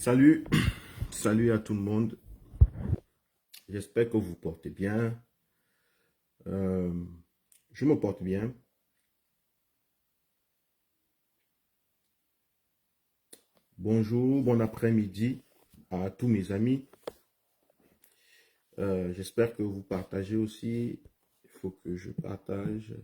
Salut, salut à tout le monde. J'espère que vous portez bien. Euh, je me porte bien. Bonjour, bon après-midi à tous mes amis. J'espère que vous partagez aussi. Il faut que je partage.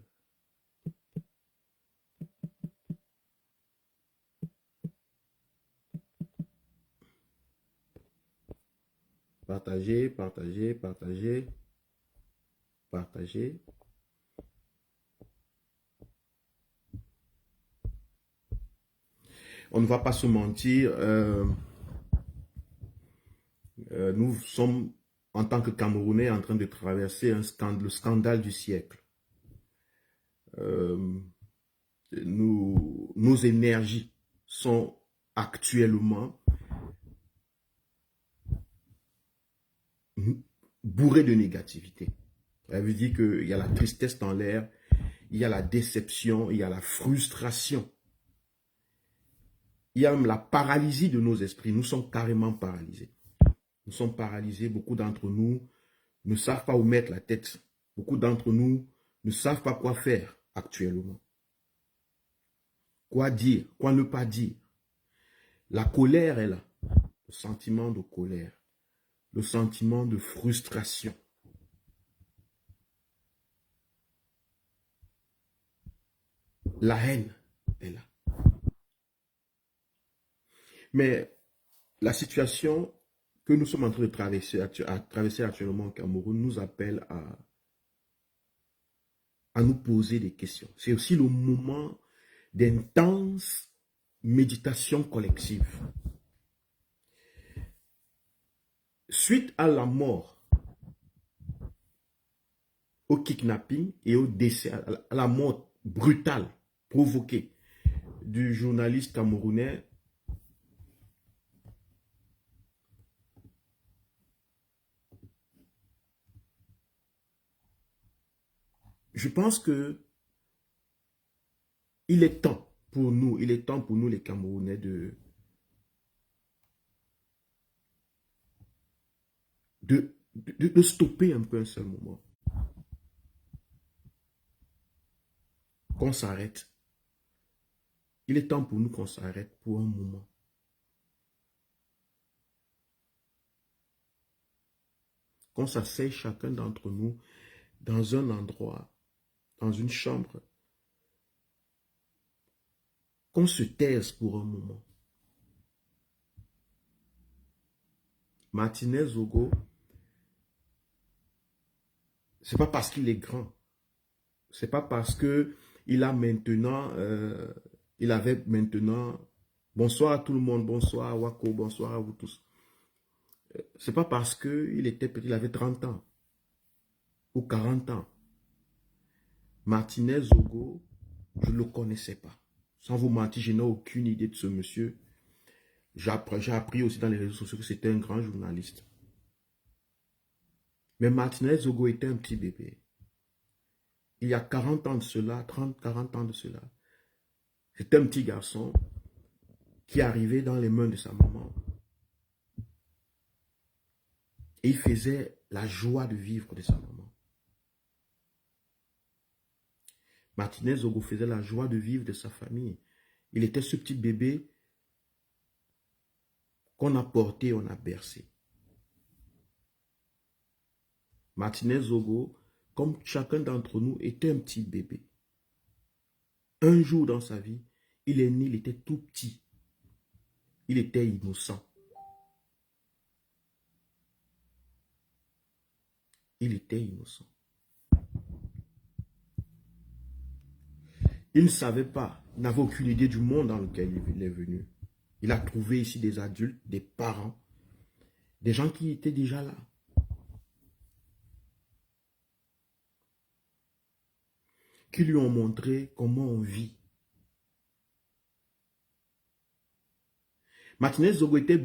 Partagez, partagez, partagez, partagez. On ne va pas se mentir. Nous sommes, en tant que Camerounais, en train de traverser le scandale du siècle. Euh, nos énergies sont actuellement bourrées de négativité. Ça veut dire qu'il y a la tristesse dans l'air, il y a la déception, il y a la frustration. Il y a même la paralysie de nos esprits. Nous sommes carrément paralysés. Nous sommes paralysés. Beaucoup d'entre nous ne savent pas où mettre la tête. Beaucoup d'entre nous ne savent pas quoi faire actuellement. Quoi dire, quoi ne pas dire. La colère est là. Le sentiment de colère. Le sentiment de frustration. La haine est là. Mais la situation que nous sommes en train de traverser actuellement au Cameroun nous appelle à nous poser des questions. C'est aussi le moment d'intense méditation collective. Suite à la mort, au kidnapping et au décès, à la mort brutale provoquée du journaliste camerounais, je pense que il est temps pour nous, les Camerounais de stopper un peu un seul moment. Qu'on s'arrête. Il est temps pour nous qu'on s'arrête pour un moment. Qu'on s'asseye chacun d'entre nous dans un endroit, dans une chambre, qu'on se taise pour un moment. Martinez Zogo, c'est pas parce qu'il est grand, c'est pas parce que il a maintenant, il avait maintenant, bonsoir à tout le monde, bonsoir à Wako, bonsoir à vous tous. C'est pas parce que il était petit, il avait 30 ans ou 40 ans. Martinez Zogo, je ne le connaissais pas. Sans vous mentir, je n'ai aucune idée de ce monsieur. J'ai appris aussi dans les réseaux sociaux que c'était un grand journaliste. Mais Martinez Zogo était un petit bébé. Il y a 40 ans de cela, 30, 40 ans de cela. C'était un petit garçon qui arrivait dans les mains de sa maman. Et il faisait la joie de vivre de sa maman. Martinez Zogo faisait la joie de vivre de sa famille. Il était ce petit bébé qu'on a porté, on a bercé. Martinez Zogo, comme chacun d'entre nous, était un petit bébé. Un jour dans sa vie, il est né, il était tout petit. Il était innocent. Il était innocent. Il ne savait pas, il n'avait aucune idée du monde dans lequel il est venu. Il a trouvé ici des adultes, des parents, des gens qui étaient déjà là. Qui lui ont montré comment on vit. Martinez Zogo était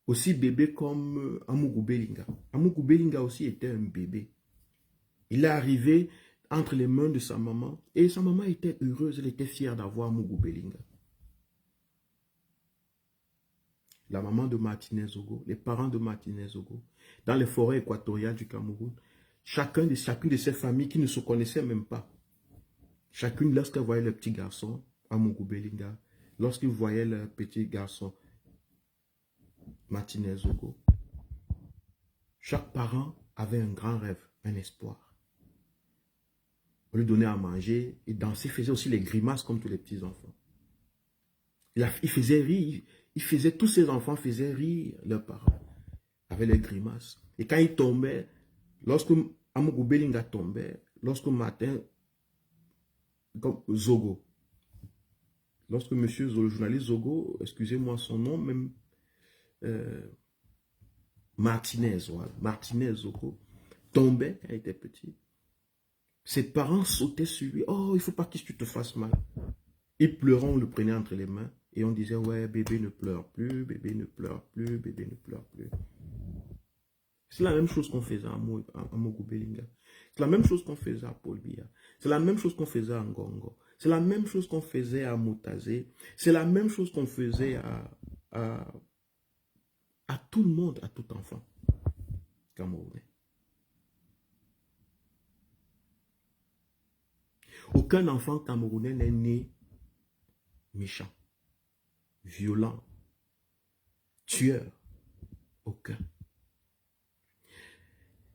aussi bébé comme Amougou Belinga. Amougou Belinga aussi était un bébé. Il est arrivé entre les mains de sa maman et sa maman était heureuse, elle était fière d'avoir Amougou Belinga. la maman de Martinez Zogo, les parents de Martinez Zogo, dans les forêts équatoriales du Cameroun, chacune de ces familles qui ne se connaissaient même pas, chacune, lorsqu'elle voyait le petit garçon, Amougou Belinga, lorsqu'il voyait le petit garçon, Martinez Zogo, chaque parent avait un grand rêve, un espoir. On lui donnait à manger, il dansait, il faisait aussi les grimaces comme tous les petits enfants. Il faisait rire, tous ses enfants faisaient rire leurs parents avec les grimaces. Et quand il tombait, lorsque Amougou Belinga tombait, lorsque Martin Zogo, lorsque monsieur Zogo, le journaliste Zogo, excusez-moi son nom, même Martinez, voilà, Martinez Zogo, tombait quand il était petit. Ses parents sautaient sur lui. Oh, il ne faut pas que tu te fasses mal. Il pleurait, on le prenait entre les mains et on disait, ouais, bébé ne pleure plus, bébé ne pleure plus, bébé ne pleure plus. C'est la même chose qu'on faisait à Amougou Belinga. C'est la même chose qu'on faisait à Paul Biya. C'est la même chose qu'on faisait à Ngongo. C'est la même chose qu'on faisait à Moutazé. C'est la même chose qu'on faisait à tout le monde, à tout enfant camerounais. Aucun enfant camerounais n'est né méchant, violent, tueur. Aucun.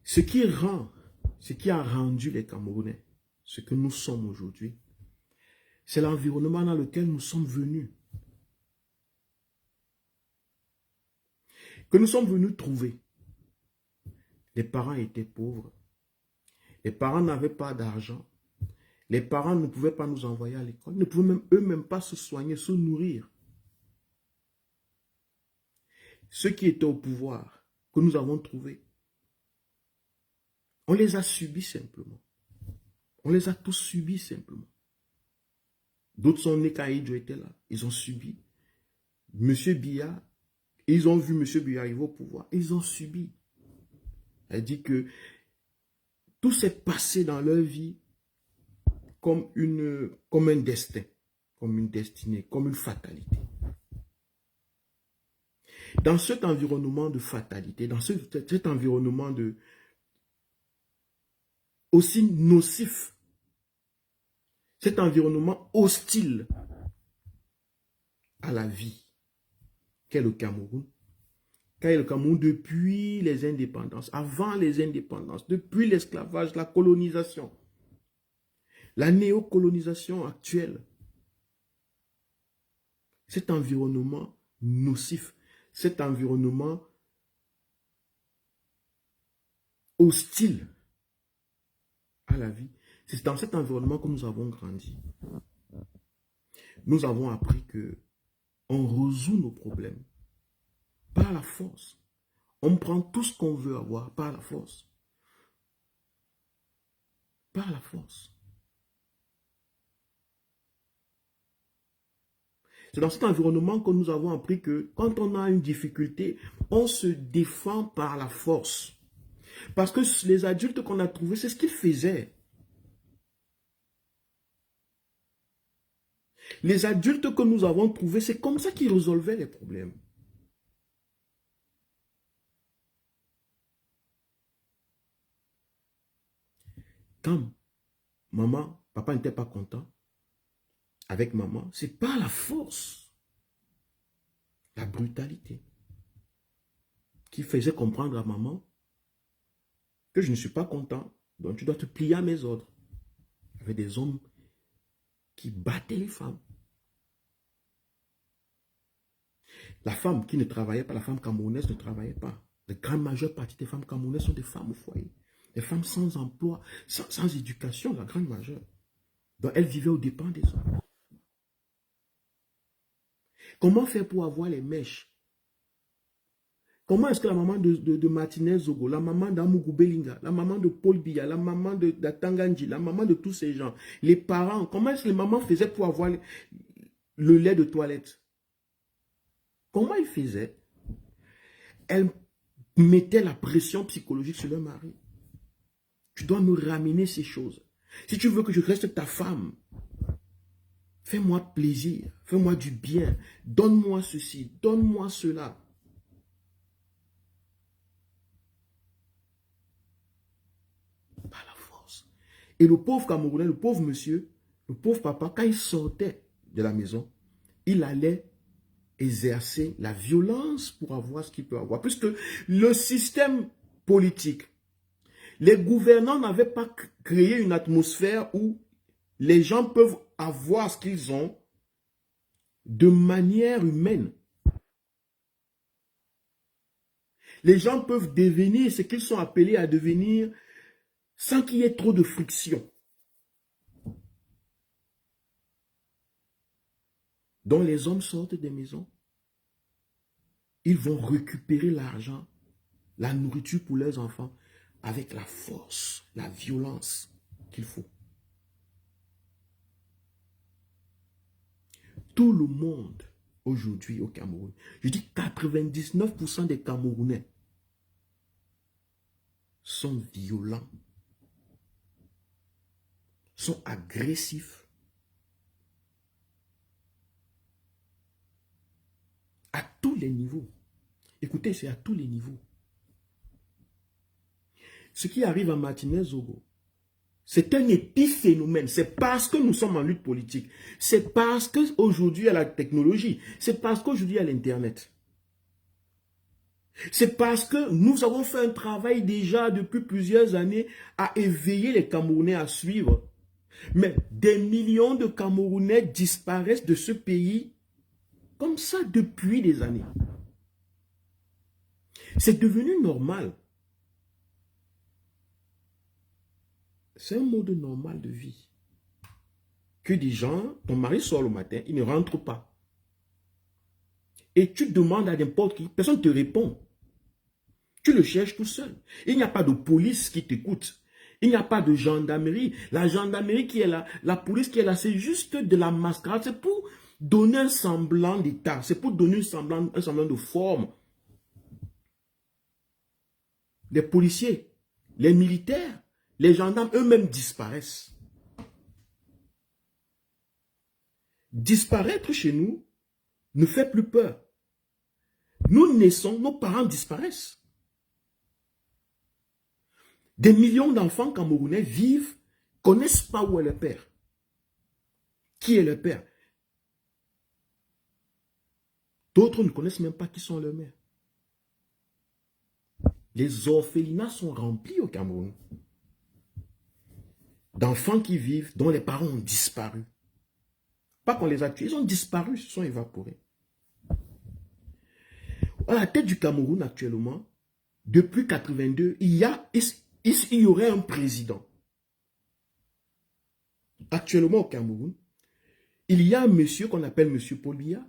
Ce qui a rendu les Camerounais ce que nous sommes aujourd'hui, c'est l'environnement dans lequel nous sommes venus. Que nous sommes venus trouver. Les parents étaient pauvres. Les parents n'avaient pas d'argent. Les parents ne pouvaient pas nous envoyer à l'école. Ils ne pouvaient même eux-mêmes pas se soigner, se nourrir. Ceux qui étaient au pouvoir, que nous avons trouvés, on les a subis simplement. On les a tous subis simplement. D'autres sont nés quand Idjo était là. Ils ont subi. Monsieur Biya, ils ont vu Monsieur Biya arriver au pouvoir. Ils ont subi. Elle dit que tout s'est passé dans leur vie comme un destin, comme une destinée, comme une fatalité. Dans cet environnement de fatalité, dans cet environnement aussi nocif, cet environnement hostile à la vie qu'est le Cameroun, depuis les indépendances, avant les indépendances, depuis l'esclavage, la colonisation, la néocolonisation actuelle, cet environnement nocif, cet environnement hostile à la vie, c'est dans cet environnement que nous avons grandi. Nous avons appris que on résout nos problèmes par la force. On prend tout ce qu'on veut avoir par la force. Par la force. C'est dans cet environnement que nous avons appris que quand on a une difficulté, on se défend par la force. Parce que les adultes qu'on a trouvés, c'est ce qu'ils faisaient. Les adultes que nous avons trouvés, c'est comme ça qu'ils résolvaient les problèmes. Quand papa n'était pas content avec maman, c'est pas la force, la brutalité qui faisait comprendre à maman que je ne suis pas content, donc tu dois te plier à mes ordres. Il y avait des hommes qui battaient les femmes. La femme qui ne travaillait pas, la femme camerounaise ne travaillait pas. La grande majeure partie des femmes camerounaises sont des femmes au foyer. Des femmes sans emploi, sans éducation, la grande majeure. Donc elles vivaient aux dépens des hommes. Comment faire pour avoir les mèches? Comment est-ce que la maman de Martinez Zogo, la maman d'Amougou Belinga, la maman de Paul Biya, la maman de Tanganji, la maman de tous ces gens, les parents, comment est-ce que les mamans faisaient pour avoir le lait de toilette? Comment ils faisaient? Elles mettaient la pression psychologique sur leur mari. Tu dois me ramener ces choses. Si tu veux que je reste ta femme, fais-moi plaisir, fais-moi du bien, donne-moi ceci, donne-moi cela. Et le pauvre Camerounais, le pauvre monsieur, le pauvre papa, quand il sortait de la maison, il allait exercer la violence pour avoir ce qu'il peut avoir. Puisque le système politique, les gouvernants n'avaient pas créé une atmosphère où les gens peuvent avoir ce qu'ils ont de manière humaine. Les gens peuvent devenir ce qu'ils sont appelés à devenir sans qu'il y ait trop de friction. Donc les hommes sortent des maisons, ils vont récupérer l'argent, la nourriture pour leurs enfants avec la force, la violence qu'il faut. Tout le monde aujourd'hui au Cameroun, je dis 99% des Camerounais sont violents, sont agressifs, à tous les niveaux. Écoutez, c'est à tous les niveaux. Ce qui arrive à Martinez-Zogo, c'est un épiphénomène. C'est parce que nous sommes en lutte politique. C'est parce qu'aujourd'hui il y a la technologie. C'est parce qu'aujourd'hui il y a l'Internet. C'est parce que nous avons fait un travail déjà depuis plusieurs années à éveiller les Camerounais à suivre. Mais des millions de Camerounais disparaissent de ce pays comme ça depuis des années. C'est devenu normal. C'est un mode normal de vie. Que des gens, ton mari sort le matin, il ne rentre pas. Et tu demandes à n'importe qui, personne ne te répond. Tu le cherches tout seul. Il n'y a pas de police qui t'écoute. Il n'y a pas de gendarmerie. La gendarmerie qui est là, la police qui est là, c'est juste de la mascarade. C'est pour donner un semblant d'état. C'est pour donner un semblant de forme. Les policiers, les militaires, les gendarmes eux-mêmes disparaissent. Disparaître chez nous ne fait plus peur. Nous naissons, nos parents disparaissent. Des millions d'enfants camerounais vivent, connaissent pas où est le père. Qui est le père? D'autres ne connaissent même pas qui sont leurs mères. Les orphelinats sont remplis au Cameroun d'enfants qui vivent, dont les parents ont disparu. Pas qu'on les a tués, ils ont disparu, ils se sont évaporés. À la tête du Cameroun actuellement, depuis 82, il y aurait un président. Actuellement au Cameroun, il y a un monsieur qu'on appelle monsieur Paul Biya,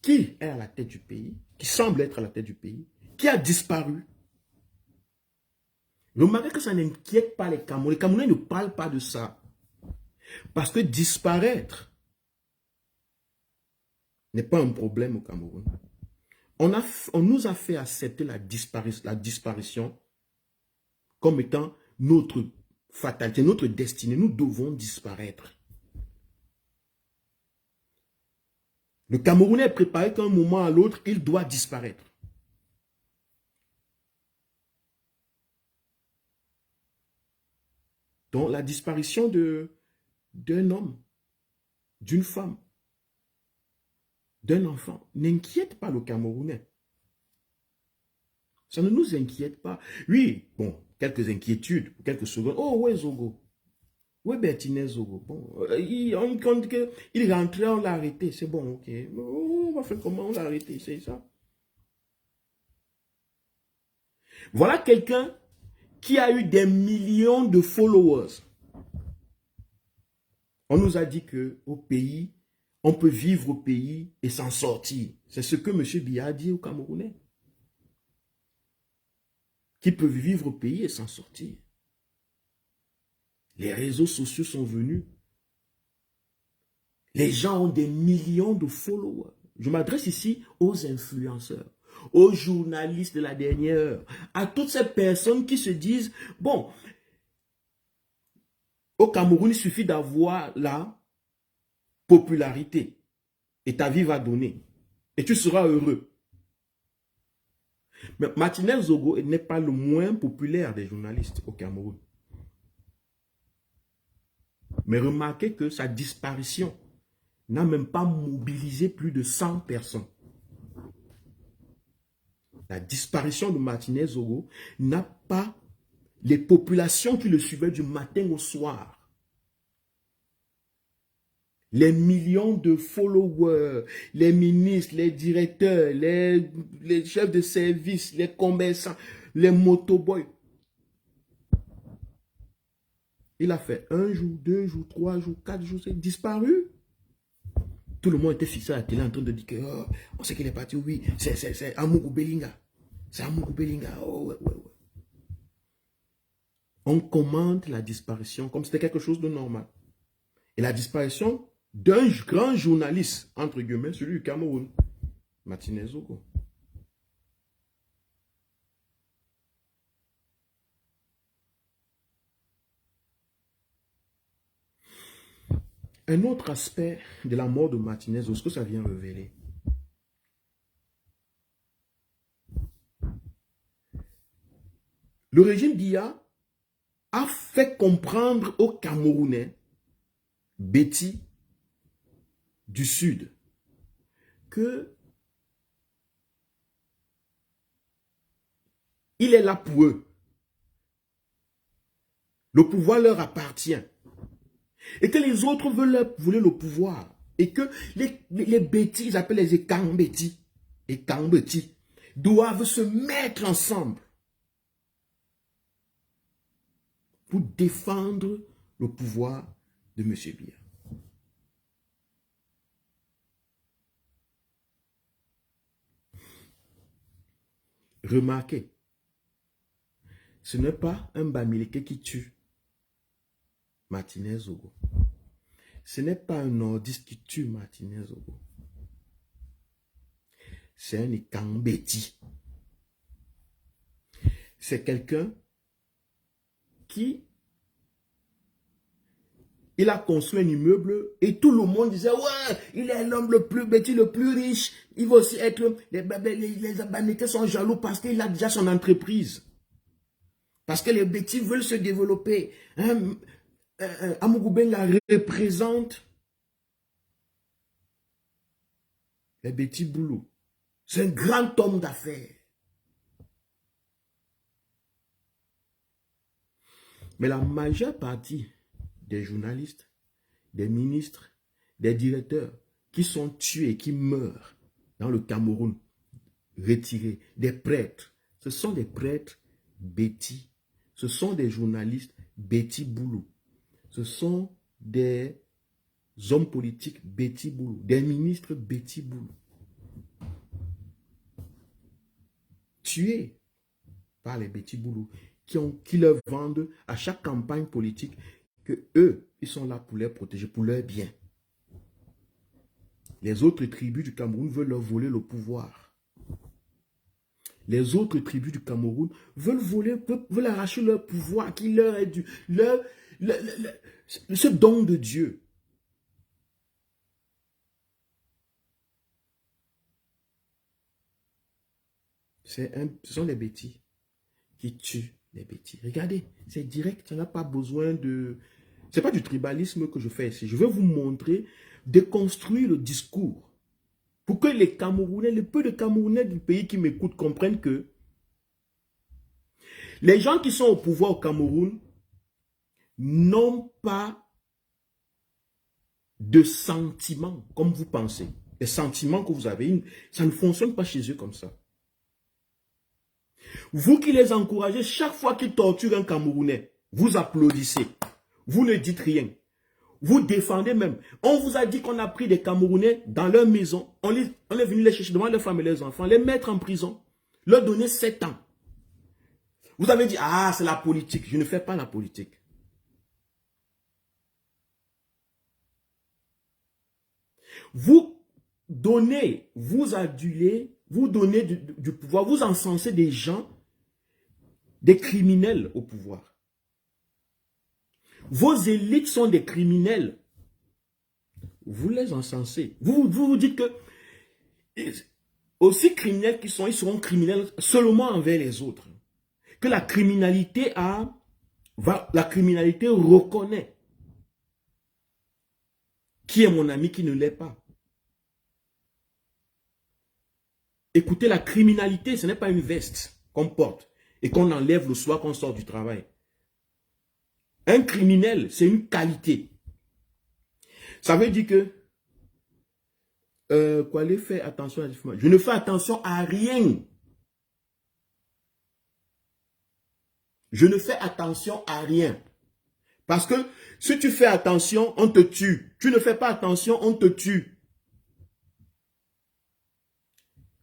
qui est à la tête du pays, qui semble être à la tête du pays, qui a disparu. Remarquez que ça n'inquiète pas les Camerounais. Les Camerounais ne parlent pas de ça. Parce que disparaître n'est pas un problème au Cameroun. On nous a fait accepter la disparition comme étant notre fatalité, notre destinée. Nous devons disparaître. Le Camerounais est préparé qu'à un moment à l'autre, il doit disparaître. Donc la disparition d'un homme, d'une femme, d'un enfant n'inquiète pas le Camerounais. Ça ne nous inquiète pas. Oui, bon, quelques inquiétudes, quelques secondes. Oh, où est Zogo? Où est Bertinez Zogo? Bon, on compte qu'il rentrait, on l'a arrêté. C'est bon, ok. Oh, on va faire comment? On l'a arrêté, c'est ça. Voilà quelqu'un qui a eu des millions de followers. On nous a dit qu'au pays, on peut vivre au pays et s'en sortir. C'est ce que M. Biya a dit aux Camerounais. Qui peuvent vivre au pays et s'en sortir. Les réseaux sociaux sont venus. Les gens ont des millions de followers. Je m'adresse ici aux influenceurs, aux journalistes de la dernière heure, à toutes ces personnes qui se disent, bon, au Cameroun, il suffit d'avoir la popularité et ta vie va donner. Et tu seras heureux. Mais Martinez Zogo n'est pas le moins populaire des journalistes au Cameroun. Mais remarquez que sa disparition n'a même pas mobilisé plus de 100 personnes. La disparition de Martinez Zogo n'a pas les populations qui le suivaient du matin au soir. Les millions de followers, les ministres, les directeurs, les chefs de service, les commerçants, les motoboys. Il a fait 1 jour, 2 jours, 3 jours, 4 jours, c'est disparu. Tout le monde était fixé à la télé en train de dire que oh, on sait qu'il est parti, oui, c'est Amougou Belinga. C'est Amougou Belinga. Oh, ouais, ouais, ouais. On commente la disparition comme si c'était quelque chose de normal. Et la disparition d'un grand journaliste, entre guillemets, celui du Cameroun, Martinez Zogo. Un autre aspect de la mort de Martinez, ce que ça vient révéler, le régime Biya a fait comprendre aux Camerounais, Betty du Sud, que il est là pour eux. Le pouvoir leur appartient. Et que les autres voulaient le pouvoir. Et que les Betty, ils appellent les Ekambeti, doivent se mettre ensemble pour défendre le pouvoir de M. Biya. Remarquez, ce n'est pas un Bamileke qui tue Martinez Zogo. Ce n'est pas un nordiste qui tue Martinez Zogo. C'est un Ekambeti. C'est quelqu'un qui il a construit un immeuble et tout le monde disait ouais, il est l'homme le plus bêti, le plus riche. Il va aussi être les Abanékés sont jaloux parce qu'il a déjà son entreprise. Parce que les bêtis veulent se développer. Amougou Belinga représente les Betty Boulou. C'est un grand homme d'affaires. Mais la majeure partie des journalistes, des ministres, des directeurs qui sont tués, qui meurent dans le Cameroun, retirés, des prêtres, ce sont des prêtres Betty, ce sont des journalistes Betty Boulou, ce sont des hommes politiques Betty Boulou, des ministres Betty Boulou, tués par les Betty Boulou, qui leur vendent à chaque campagne politique que eux, ils sont là pour les protéger, pour leur bien. Les autres tribus du Cameroun veulent leur voler le pouvoir. Les autres tribus du Cameroun veulent arracher leur pouvoir qui leur est dû, ce don de Dieu. Ce sont les bêtis qui tuent les bêtis. Regardez, c'est direct, ça n'a pas besoin de... Ce n'est pas du tribalisme que je fais ici. Je veux vous montrer, déconstruire le discours pour que les Camerounais, le peu de Camerounais du pays qui m'écoutent comprennent que les gens qui sont au pouvoir au Cameroun n'ont pas de sentiments comme vous pensez. Les sentiments que vous avez, ça ne fonctionne pas chez eux comme ça. Vous qui les encouragez, chaque fois qu'ils torturent un Camerounais, vous applaudissez. Vous ne dites rien. Vous défendez même. On vous a dit qu'on a pris des Camerounais dans leur maison. On est venu les chercher devant leurs femmes et leurs enfants, les mettre en prison, leur donner 7 ans. Vous avez dit, ah, c'est la politique. Je ne fais pas la politique. Vous donnez, vous adulez, vous donnez du pouvoir, vous encensez des gens, des criminels au pouvoir. Vos élites sont des criminels. Vous les encensez. Vous dites que, aussi criminels qu'ils sont, ils seront criminels seulement envers les autres. Que la criminalité reconnaît. Qui est mon ami, qui ne l'est pas? Écoutez, la criminalité, ce n'est pas une veste qu'on porte et qu'on enlève le soir qu'on sort du travail. Un criminel, c'est une qualité. Ça veut dire que Kwale fait attention à la diffamation. Je ne fais attention à rien. Je ne fais attention à rien. Parce que si tu fais attention, on te tue. Tu ne fais pas attention, on te tue.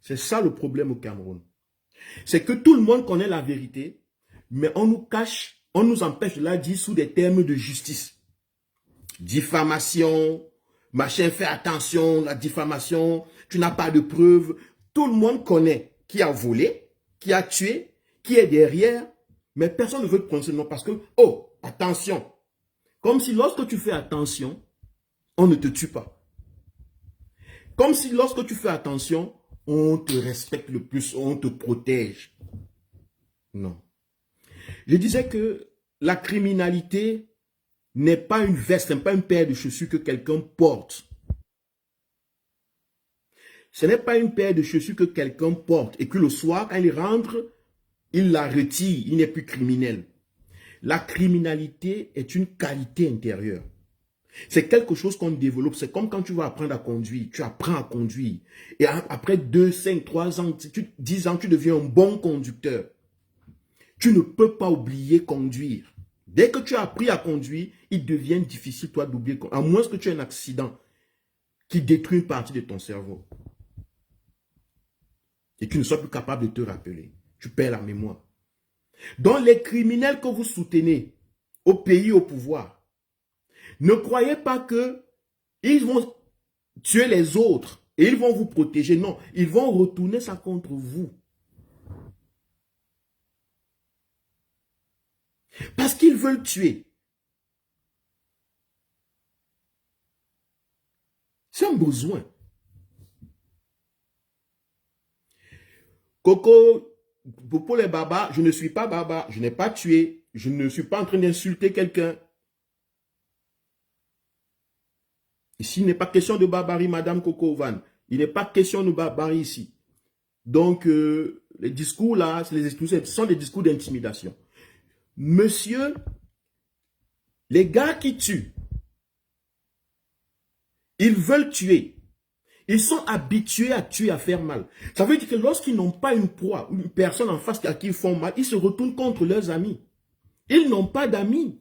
C'est ça le problème au Cameroun. C'est que tout le monde connaît la vérité, mais on nous cache, on nous empêche de la dire sous des termes de justice. Diffamation, machin, fais attention, la diffamation, tu n'as pas de preuves. Tout le monde connaît qui a volé, qui a tué, qui est derrière, mais personne ne veut te prononcer le nom parce que, oh, attention. Comme si lorsque tu fais attention, on ne te tue pas. Comme si lorsque tu fais attention, on te respecte le plus, on te protège. Non. Je disais que la criminalité n'est pas une veste, n'est pas une paire de chaussures que quelqu'un porte. Ce n'est pas une paire de chaussures que quelqu'un porte et que le soir, quand il rentre, il la retire, il n'est plus criminel. La criminalité est une qualité intérieure. C'est quelque chose qu'on développe. C'est comme quand tu vas apprendre à conduire. Tu apprends à conduire. Et après 2, 5, 3 ans, 10 ans, tu deviens un bon conducteur. Tu ne peux pas oublier conduire. Dès que tu as appris à conduire, il devient difficile, toi, d'oublier. À moins que tu aies un accident qui détruit une partie de ton cerveau. Et tu ne sois plus capable de te rappeler. Tu perds la mémoire. Donc, les criminels que vous soutenez au pays, au pouvoir, ne croyez pas que ils vont tuer les autres et ils vont vous protéger. Non, ils vont retourner ça contre vous. Parce qu'ils veulent tuer. C'est un besoin. Coco, pour les babas, je ne suis pas baba, je n'ai pas tué, je ne suis pas en train d'insulter quelqu'un. Ici, il n'est pas question de barbarie, Madame Coco Van. Il n'est pas question de barbarie ici. Donc, les discours là, ce sont des discours d'intimidation. Monsieur, les gars qui tuent, ils veulent tuer. Ils sont habitués à tuer, à faire mal. Ça veut dire que lorsqu'ils n'ont pas une proie, une personne en face à qui ils font mal, ils se retournent contre leurs amis. Ils n'ont pas d'amis.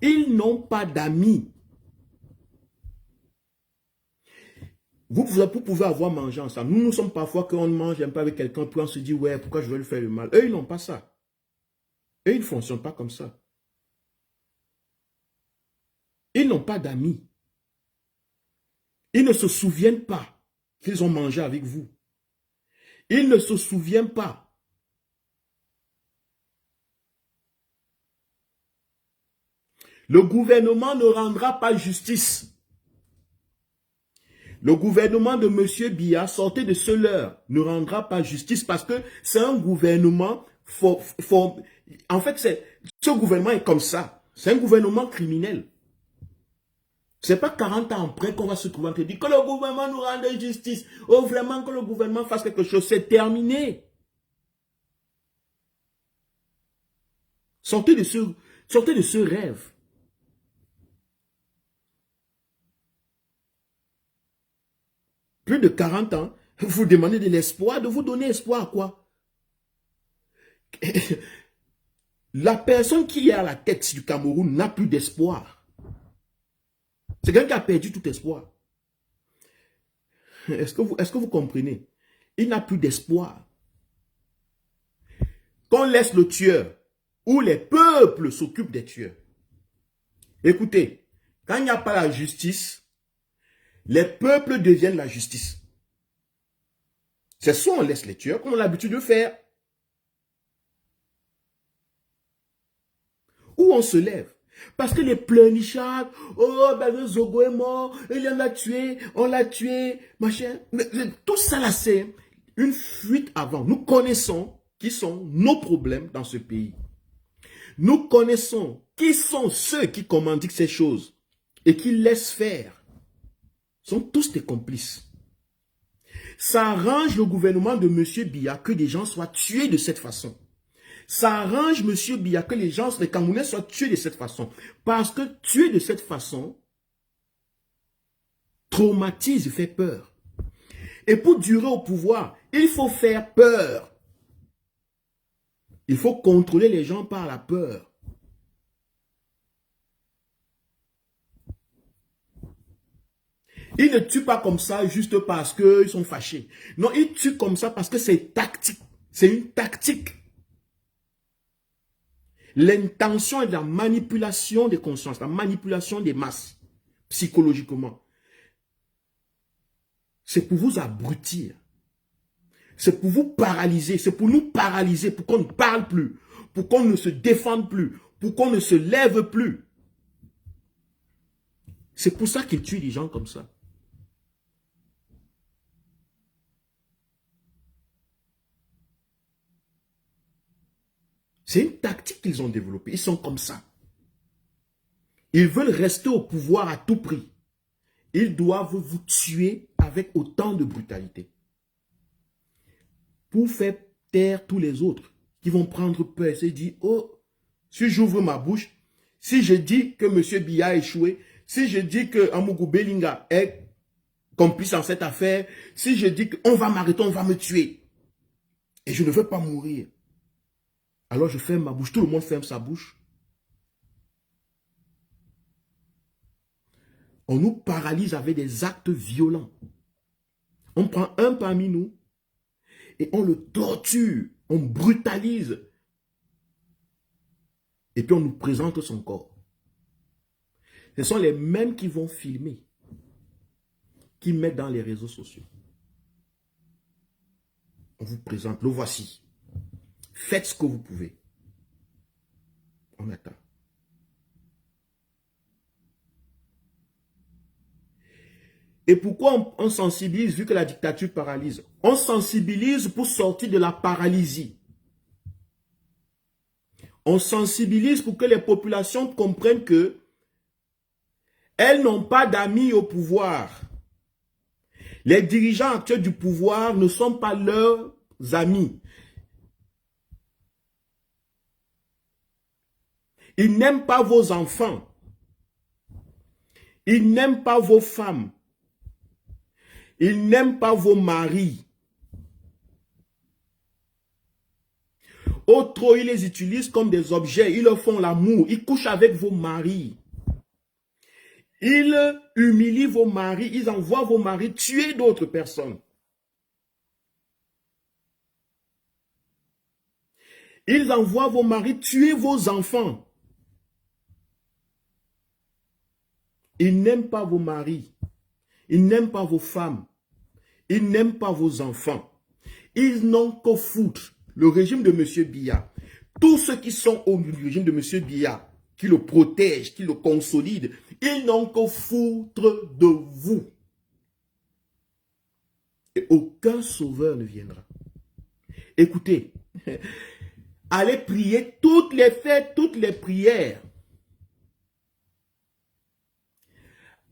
Ils n'ont pas d'amis. Vous pouvez avoir mangé ensemble. Nous sommes parfois qu'on mange un peu avec quelqu'un, puis on se dit, ouais, pourquoi je vais lui faire le mal? Eux, ils n'ont pas ça. Eux, ils ne fonctionnent pas comme ça. Ils n'ont pas d'amis. Ils ne se souviennent pas qu'ils ont mangé avec vous. Ils ne se souviennent pas. Le gouvernement ne rendra pas justice. Le gouvernement de M. Biya, sortez de ce leurre, ne rendra pas justice parce que c'est un gouvernement, en fait, ce gouvernement est comme ça. C'est un gouvernement criminel. Ce n'est pas 40 ans après qu'on va se trouver en train de dire que le gouvernement nous rende justice. Oh, vraiment que le gouvernement fasse quelque chose. C'est terminé. Sortez de ce rêve. Plus de 40 ans, vous demandez de l'espoir, de vous donner espoir à quoi? La personne qui est à la tête du Cameroun n'a plus d'espoir. C'est quelqu'un qui a perdu tout espoir. Est-ce que vous comprenez? Il n'a plus d'espoir. Qu'on laisse le tueur ou les peuples s'occupent des tueurs. Écoutez, quand il n'y a pas la justice, les peuples deviennent la justice. C'est soit on laisse les tueurs comme on a l'habitude de faire, ou on se lève. Parce que les pleurnichards, oh ben le Zogo est mort, il en a tué, on l'a tué, machin. Tout ça là c'est une fuite avant. Nous connaissons qui sont nos problèmes dans ce pays. Nous connaissons qui sont ceux qui commandent ces choses et qui laissent faire. Ils sont tous des complices. Ça arrange le gouvernement de M. Biya que des gens soient tués de cette façon. Ça arrange M. Biya que les Camerounais soient tués de cette façon. Parce que tuer de cette façon traumatise, fait peur. Et pour durer au pouvoir, il faut faire peur. Il faut contrôler les gens par la peur. Ils ne tuent pas comme ça juste parce qu'ils sont fâchés. Non, ils tuent comme ça parce que c'est tactique. C'est une tactique. L'intention est de la manipulation des consciences, la manipulation des masses, psychologiquement. C'est pour vous abrutir. C'est pour vous paralyser. C'est pour nous paralyser, pour qu'on ne parle plus, pour qu'on ne se défende plus, pour qu'on ne se lève plus. C'est pour ça qu'ils tuent des gens comme ça. C'est une tactique qu'ils ont développée. Ils sont comme ça. Ils veulent rester au pouvoir à tout prix. Ils doivent vous tuer avec autant de brutalité. Pour faire taire tous les autres qui vont prendre peur et se dire, oh, si j'ouvre ma bouche, si je dis que M. Biya a échoué, si je dis que Amougou Belinga est complice en cette affaire, si je dis qu'on va m'arrêter, on va me tuer, et je ne veux pas mourir, alors je ferme ma bouche, tout le monde ferme sa bouche. On nous paralyse avec des actes violents. On prend un parmi nous et on le torture, on brutalise. Et puis on nous présente son corps. Ce sont les mêmes qui vont filmer, qui mettent dans les réseaux sociaux. On vous présente, le voici. Faites ce que vous pouvez. On attend. Et pourquoi on sensibilise vu que la dictature paralyse? On sensibilise pour sortir de la paralysie. On sensibilise pour que les populations comprennent que elles n'ont pas d'amis au pouvoir. Les dirigeants actuels du pouvoir ne sont pas leurs amis. Ils n'aiment pas vos enfants. Ils n'aiment pas vos femmes. Ils n'aiment pas vos maris. Au trop, ils les utilisent comme des objets. Ils leur font l'amour. Ils couchent avec vos maris. Ils humilient vos maris. Ils envoient vos maris tuer d'autres personnes. Ils envoient vos maris tuer vos enfants. Ils n'aiment pas vos maris. Ils n'aiment pas vos femmes. Ils n'aiment pas vos enfants. Ils n'ont qu'au foutre. Le régime de M. Biya. Tous ceux qui sont au régime de M. Biya, qui le protègent, qui le consolident, ils n'ont qu'au foutre de vous. Et aucun sauveur ne viendra. Écoutez, allez prier toutes les fêtes, toutes les prières.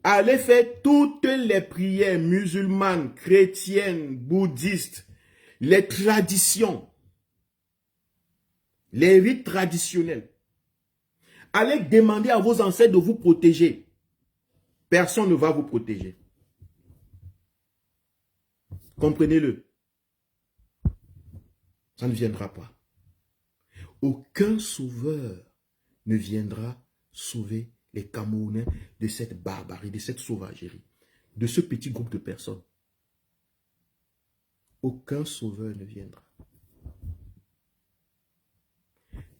Allez faire toutes les prières musulmanes, chrétiennes, bouddhistes, les traditions, les rites traditionnels. Allez demander à vos ancêtres de vous protéger. Personne ne va vous protéger. Comprenez-le. Ça ne viendra pas. Aucun sauveur ne viendra sauver les Camerounais de cette barbarie, de cette sauvagerie, de ce petit groupe de personnes. Aucun sauveur ne viendra.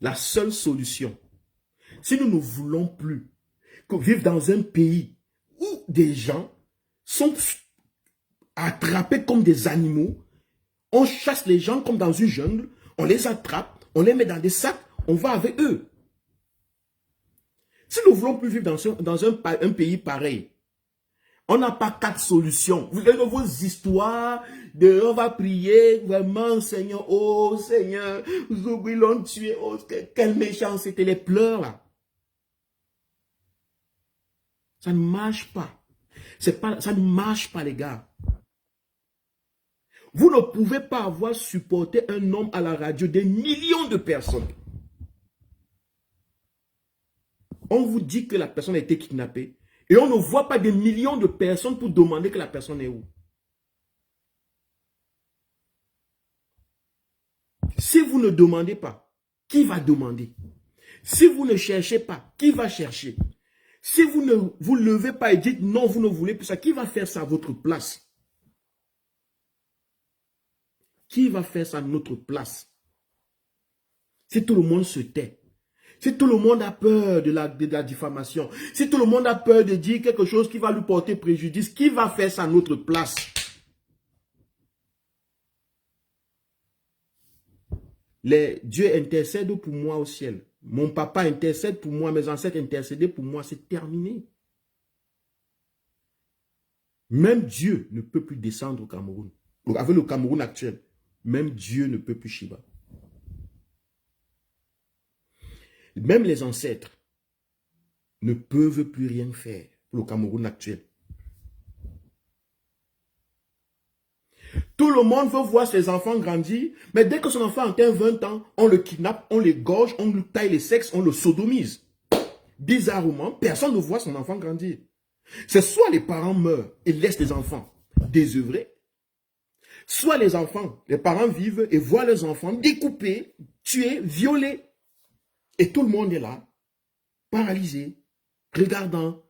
La seule solution, si nous ne voulons plus que vivre dans un pays où des gens sont attrapés comme des animaux, on chasse les gens comme dans une jungle, on les attrape, on les met dans des sacs, on va avec eux. Si nous ne voulons plus vivre dans un pays pareil, On n'a pas 4 solutions. Vous avez vos histoires de on va prier, vraiment, Seigneur, oh Seigneur, Zougui l'ont tué, oh, quelle méchance, c'était les pleurs là. Ça ne marche pas. Ça ne marche pas, les gars. Vous ne pouvez pas avoir supporté un homme à la radio, des millions de personnes. On vous dit que la personne a été kidnappée et on ne voit pas des millions de personnes pour demander que la personne est où. Si vous ne demandez pas, qui va demander? Si vous ne cherchez pas, qui va chercher? Si vous ne vous levez pas et dites non, vous ne voulez plus ça, qui va faire ça à votre place? Qui va faire ça à notre place? Si tout le monde se tait, si tout le monde a peur de la diffamation, si tout le monde a peur de dire quelque chose qui va lui porter préjudice, qui va faire ça à notre place? Dieu intercède pour moi au ciel. Mon papa intercède pour moi, mes ancêtres intercédaient pour moi, c'est terminé. Même Dieu ne peut plus descendre au Cameroun. Avec le Cameroun actuel, même Dieu ne peut plus Shiba. Même les ancêtres ne peuvent plus rien faire pour le Cameroun actuel. Tout le monde veut voir ses enfants grandir, mais dès que son enfant atteint 20 ans, on le kidnappe, on le gorge, on lui taille les sexes, on le sodomise. Bizarrement, personne ne voit son enfant grandir. C'est soit les parents meurent et laissent les enfants désœuvrés, soit les parents vivent et voient leurs enfants découpés, tués, violés. Et tout le monde est là, paralysé, regardant.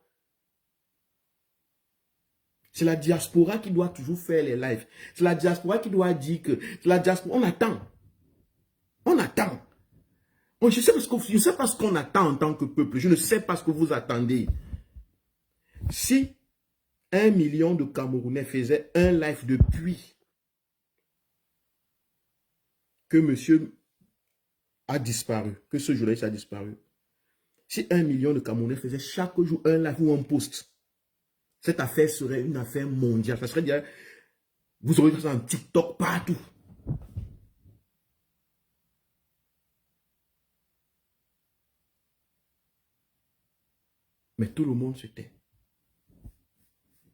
C'est la diaspora qui doit toujours faire les lives. C'est la diaspora qui doit dire que... La diaspora, on attend. On attend. Je ne sais pas ce qu'on attend en tant que peuple. Je ne sais pas ce que vous attendez. Si 1 million de Camerounais faisaient un live depuis que monsieur a disparu, que ce journaliste a disparu, si 1 million de Camerounais faisaient chaque jour un live ou un post, cette affaire serait une affaire mondiale. Ça serait dire, vous aurez ça en TikTok partout. Mais tout le monde se tait.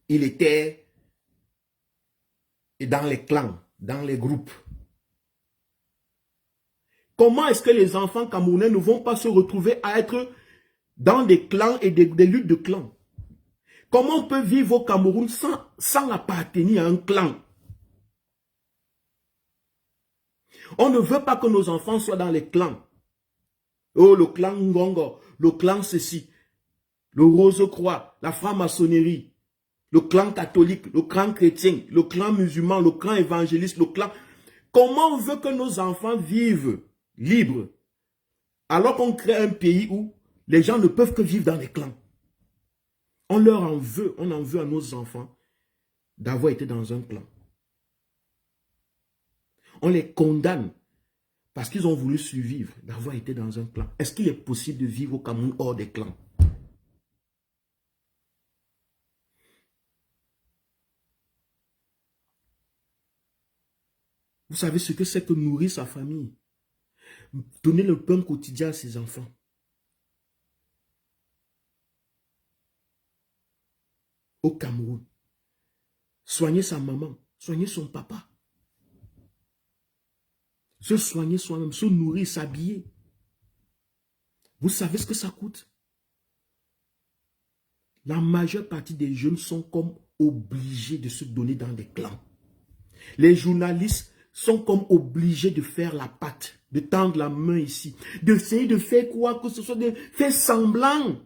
Il était dans les clans, dans les groupes. Comment est-ce que les enfants camerounais ne vont pas se retrouver à être dans des clans et des luttes de clans? Comment on peut vivre au Cameroun sans appartenir à un clan? On ne veut pas que nos enfants soient dans les clans. Oh, le clan Ngongo, le clan ceci, le Rose-Croix, la franc-maçonnerie, le clan catholique, le clan chrétien, le clan musulman, le clan évangéliste, le clan... Comment on veut que nos enfants vivent libres alors qu'on crée un pays où les gens ne peuvent que vivre dans les clans? On leur en veut, on en veut à nos enfants d'avoir été dans un clan. On les condamne parce qu'ils ont voulu survivre, d'avoir été dans un clan. Est-ce qu'il est possible de vivre au Cameroun hors des clans? Vous savez ce que c'est que nourrir sa famille? Donner le pain quotidien à ses enfants. Au Cameroun. Soigner sa maman, soigner son papa. Se soigner soi-même, se nourrir, s'habiller. Vous savez ce que ça coûte? La majeure partie des jeunes sont comme obligés de se donner dans des clans. Les journalistes sont comme obligés de faire la patte, de tendre la main ici, d'essayer de faire quoi que ce soit, de faire semblant.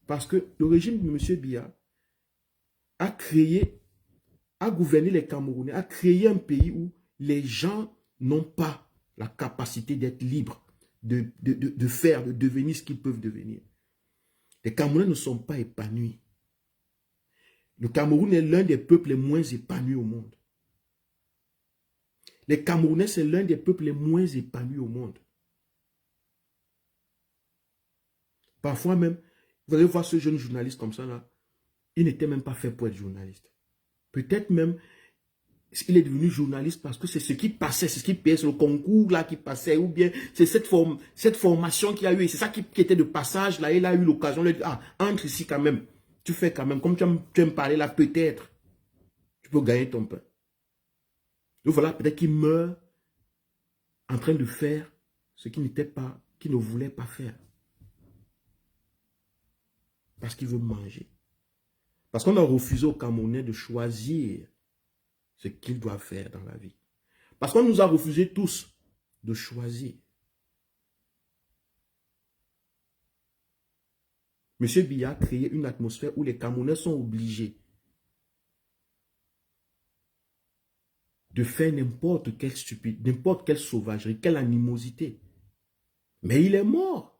Parce que le régime de M. Biya a gouverné les Camerounais, a créé un pays où les gens n'ont pas la capacité d'être libres, de faire, de devenir ce qu'ils peuvent devenir. Les Camerounais ne sont pas épanouis. Le Cameroun est l'un des peuples les moins épanouis au monde. Les Camerounais, c'est l'un des peuples les moins épanouis au monde. Parfois même, vous allez voir ce jeune journaliste comme ça là, il n'était même pas fait pour être journaliste. Peut-être même, il est devenu journaliste parce que c'est ce qui passait, c'est ce qui payait, c'est le concours là qui passait, ou bien c'est cette formation qu'il a eu, c'est ça qui était de passage là, il a eu l'occasion de dire, ah, entre ici quand même, tu fais quand même, comme tu aimes parler là, peut-être, tu peux gagner ton pain. Donc voilà, peut-être qu'il meurt en train de faire ce qu'il n'était pas, qu'il ne voulait pas faire. Parce qu'il veut manger. Parce qu'on a refusé aux Camerounais de choisir ce qu'ils doivent faire dans la vie. Parce qu'on nous a refusé tous de choisir. M. Biya a créé une atmosphère où les Camerounais sont obligés de faire n'importe quelle stupide, n'importe quelle sauvagerie, quelle animosité. Mais il est mort.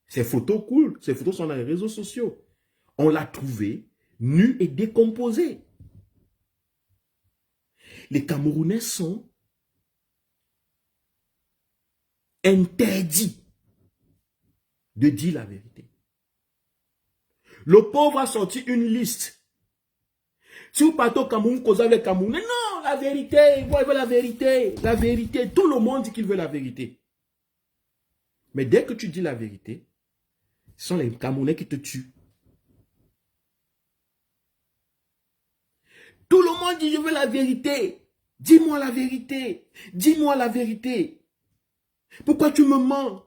Ses photos coulent, ses photos sont dans les réseaux sociaux. On l'a trouvé nu et décomposé. Les Camerounais sont interdits de dire la vérité. Le pauvre a sorti une liste. Si vous partez au Cameroun, vous causez avec les Camerounais, non, la vérité, il veut la vérité, la vérité. Tout le monde dit qu'il veut la vérité. Mais dès que tu dis la vérité, ce sont les Camerounais qui te tuent. Tout le monde dit, je veux la vérité. Dis-moi la vérité. Dis-moi la vérité. Pourquoi tu me mens?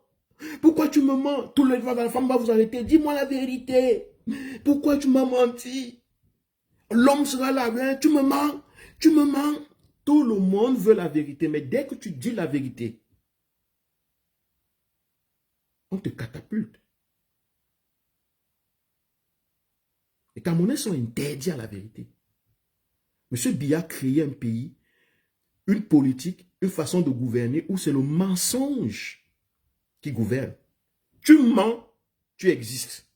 Pourquoi tu me mens? Tout le monde, la femme va vous arrêter. Dis-moi la vérité. Pourquoi tu m'as menti? L'homme sera là, hein? Tu me mens. Tu me mens. Tout le monde veut la vérité. Mais dès que tu dis la vérité, on te catapulte. Les Camerounais sont interdits à la vérité. M. Biya a créé un pays, une politique, une façon de gouverner où c'est le mensonge qui gouverne. Tu mens, tu existes.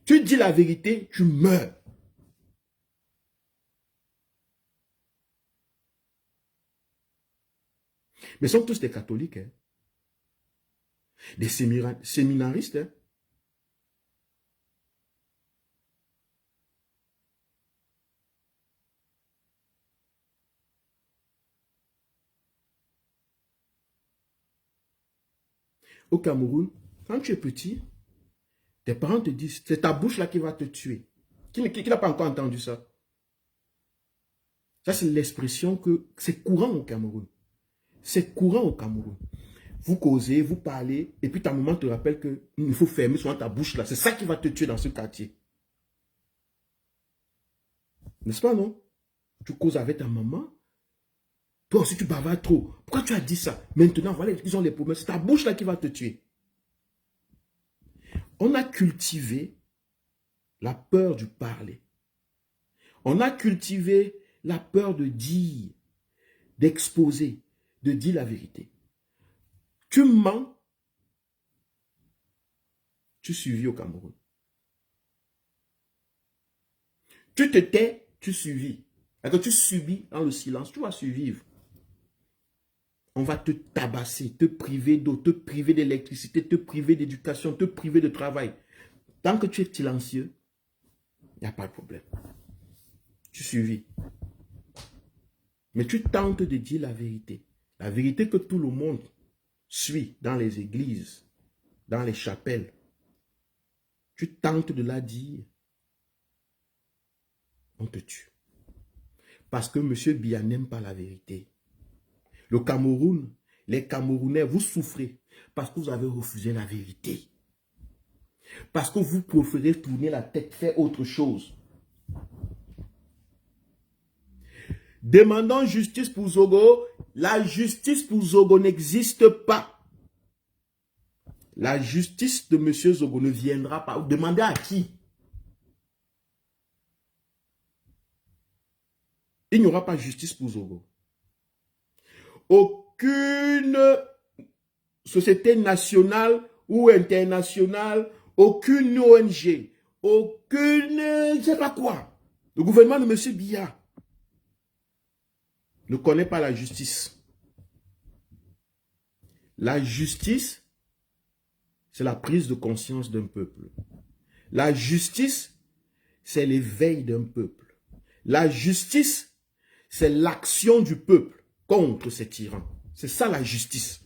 Tu dis la vérité, tu meurs. Mais ils sont tous des catholiques, hein? Des séminaristes. Hein? Au Cameroun, quand tu es petit, tes parents te disent, c'est ta bouche là qui va te tuer. Qui n'a pas encore entendu ça? Ça, c'est l'expression que c'est courant au Cameroun. C'est courant au Cameroun. Vous causez, vous parlez, et puis ta maman te rappelle qu'il faut fermer souvent ta bouche là. C'est ça qui va te tuer dans ce quartier. N'est-ce pas, non? Tu causes avec ta maman. Toi aussi, tu bavardes trop. Pourquoi tu as dit ça? Maintenant, voilà, ils ont les problèmes. C'est ta bouche là qui va te tuer. On a cultivé la peur du parler. On a cultivé la peur de dire, d'exposer, de dire la vérité. Tu mens, tu survis au Cameroun. Tu te tais, tu survis. Quand tu subis dans le silence, tu vas survivre. On va te tabasser, te priver d'eau, te priver d'électricité, te priver d'éducation, te priver de travail. Tant que tu es silencieux, il n'y a pas de problème. Tu survis. Mais tu tentes de dire la vérité. La vérité que tout le monde suit dans les églises, dans les chapelles. Tu tentes de la dire. On te tue. Parce que M. Biya n'aime pas la vérité. Le Cameroun, les Camerounais, vous souffrez parce que vous avez refusé la vérité. Parce que vous préférez tourner la tête, faire autre chose. Demandons justice pour Zogo. La justice pour Zogo n'existe pas. La justice de M. Zogo ne viendra pas. Demandez à qui? Il n'y aura pas de justice pour Zogo. Aucune société nationale ou internationale, aucune ONG, aucune, je ne sais pas quoi. Le gouvernement de M. Biya ne connaît pas la justice. La justice, c'est la prise de conscience d'un peuple. La justice, c'est l'éveil d'un peuple. La justice, c'est l'action du peuple contre ces tyrans. C'est ça la justice.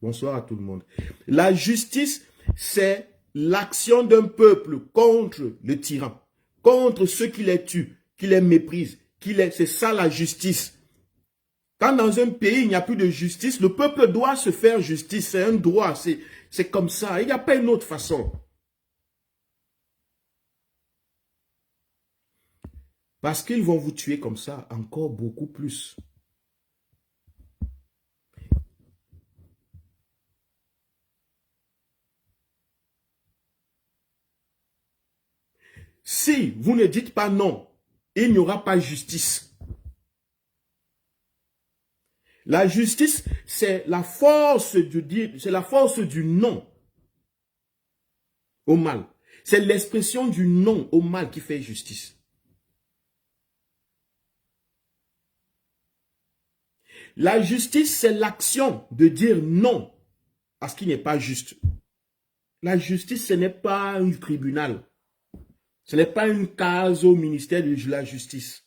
Bonsoir à tout le monde. La justice, c'est l'action d'un peuple contre le tyran, contre ceux qui les tuent, qui les méprisent. C'est ça la justice. Quand dans un pays, il n'y a plus de justice, le peuple doit se faire justice. C'est un droit, c'est comme ça. Il n'y a pas une autre façon. Parce qu'ils vont vous tuer comme ça, encore beaucoup plus. Si vous ne dites pas non, il n'y aura pas justice. La justice, c'est la force de dire, c'est la force du non au mal. C'est l'expression du non au mal qui fait justice. La justice, c'est l'action de dire non à ce qui n'est pas juste. La justice, ce n'est pas un tribunal. Ce n'est pas une case au ministère de la justice.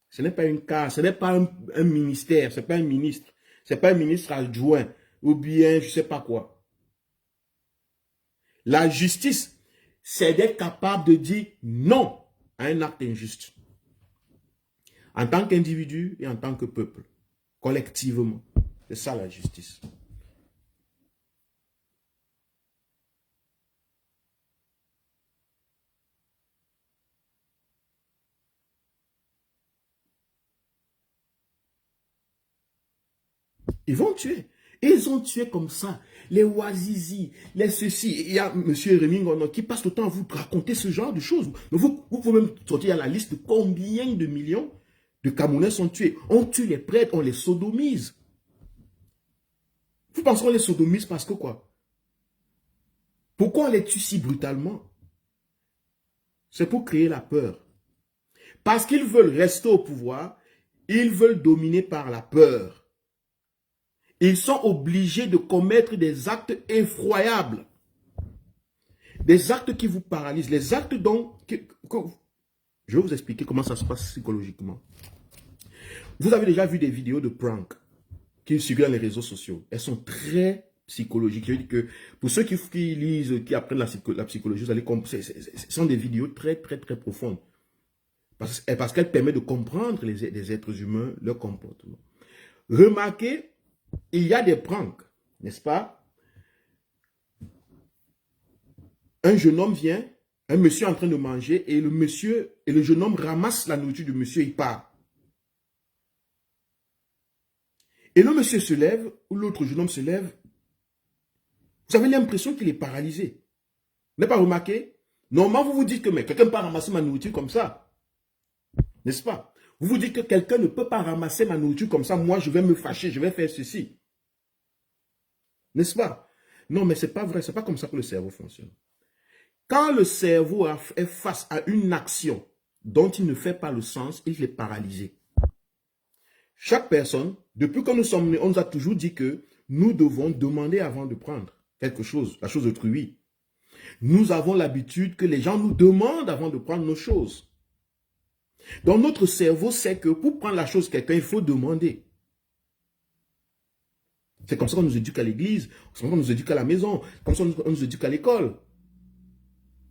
Ce n'est pas une case, ce n'est pas un ministère, ce n'est pas un ministre. Ce n'est pas un ministre adjoint ou bien je ne sais pas quoi. La justice, c'est d'être capable de dire non à un acte injuste. En tant qu'individu et en tant que peuple, collectivement. C'est ça la justice. Ils vont tuer. Ils ont tué comme ça. Les Ouazizi, les ceci. Il y a M. Rémi Ngono qui passe le temps à vous raconter ce genre de choses. Mais vous pouvez même sortir à la liste de combien de millions de Camerounais sont tués. On tue les prêtres, on les sodomise. Vous pensez qu'on les sodomise parce que quoi? Pourquoi on les tue si brutalement? C'est pour créer la peur. Parce qu'ils veulent rester au pouvoir, ils veulent dominer par la peur. Ils sont obligés de commettre des actes effroyables. Des actes qui vous paralysent. Les actes dont... je vais vous expliquer comment ça se passe psychologiquement. Vous avez déjà vu des vidéos de prank qui circulent dans les réseaux sociaux. Elles sont très psychologiques. Je veux dire que pour ceux qui lisent, qui apprennent la psychologie, vous allez comprendre. Ce sont des vidéos très, très, très profondes. Parce qu'elles permettent de comprendre les êtres humains, leur comportement. Remarquez, il y a des pranks, n'est-ce pas? Un jeune homme vient, un monsieur est en train de manger, et le jeune homme ramasse la nourriture du monsieur, il part. Et le monsieur se lève, ou l'autre jeune homme se lève, vous avez l'impression qu'il est paralysé. Vous n'avez pas remarqué? Normalement, vous vous dites que quelqu'un ne peut pas ramasser ma nourriture comme ça. N'est-ce pas? Vous vous dites que quelqu'un ne peut pas ramasser ma nourriture comme ça, moi je vais me fâcher, je vais faire ceci. N'est-ce pas? Non, mais ce n'est pas vrai, ce n'est pas comme ça que le cerveau fonctionne. Quand le cerveau est face à une action dont il ne fait pas le sens, il est paralysé. Chaque personne, depuis que nous sommes nés, on nous a toujours dit que nous devons demander avant de prendre quelque chose, la chose d'autrui. Nous avons l'habitude que les gens nous demandent avant de prendre nos choses. Donc notre cerveau sait que pour prendre la chose de quelqu'un, il faut demander. C'est comme ça qu'on nous éduque à l'église, c'est comme ça qu'on nous éduque à la maison, comme ça qu'on nous éduque à l'école.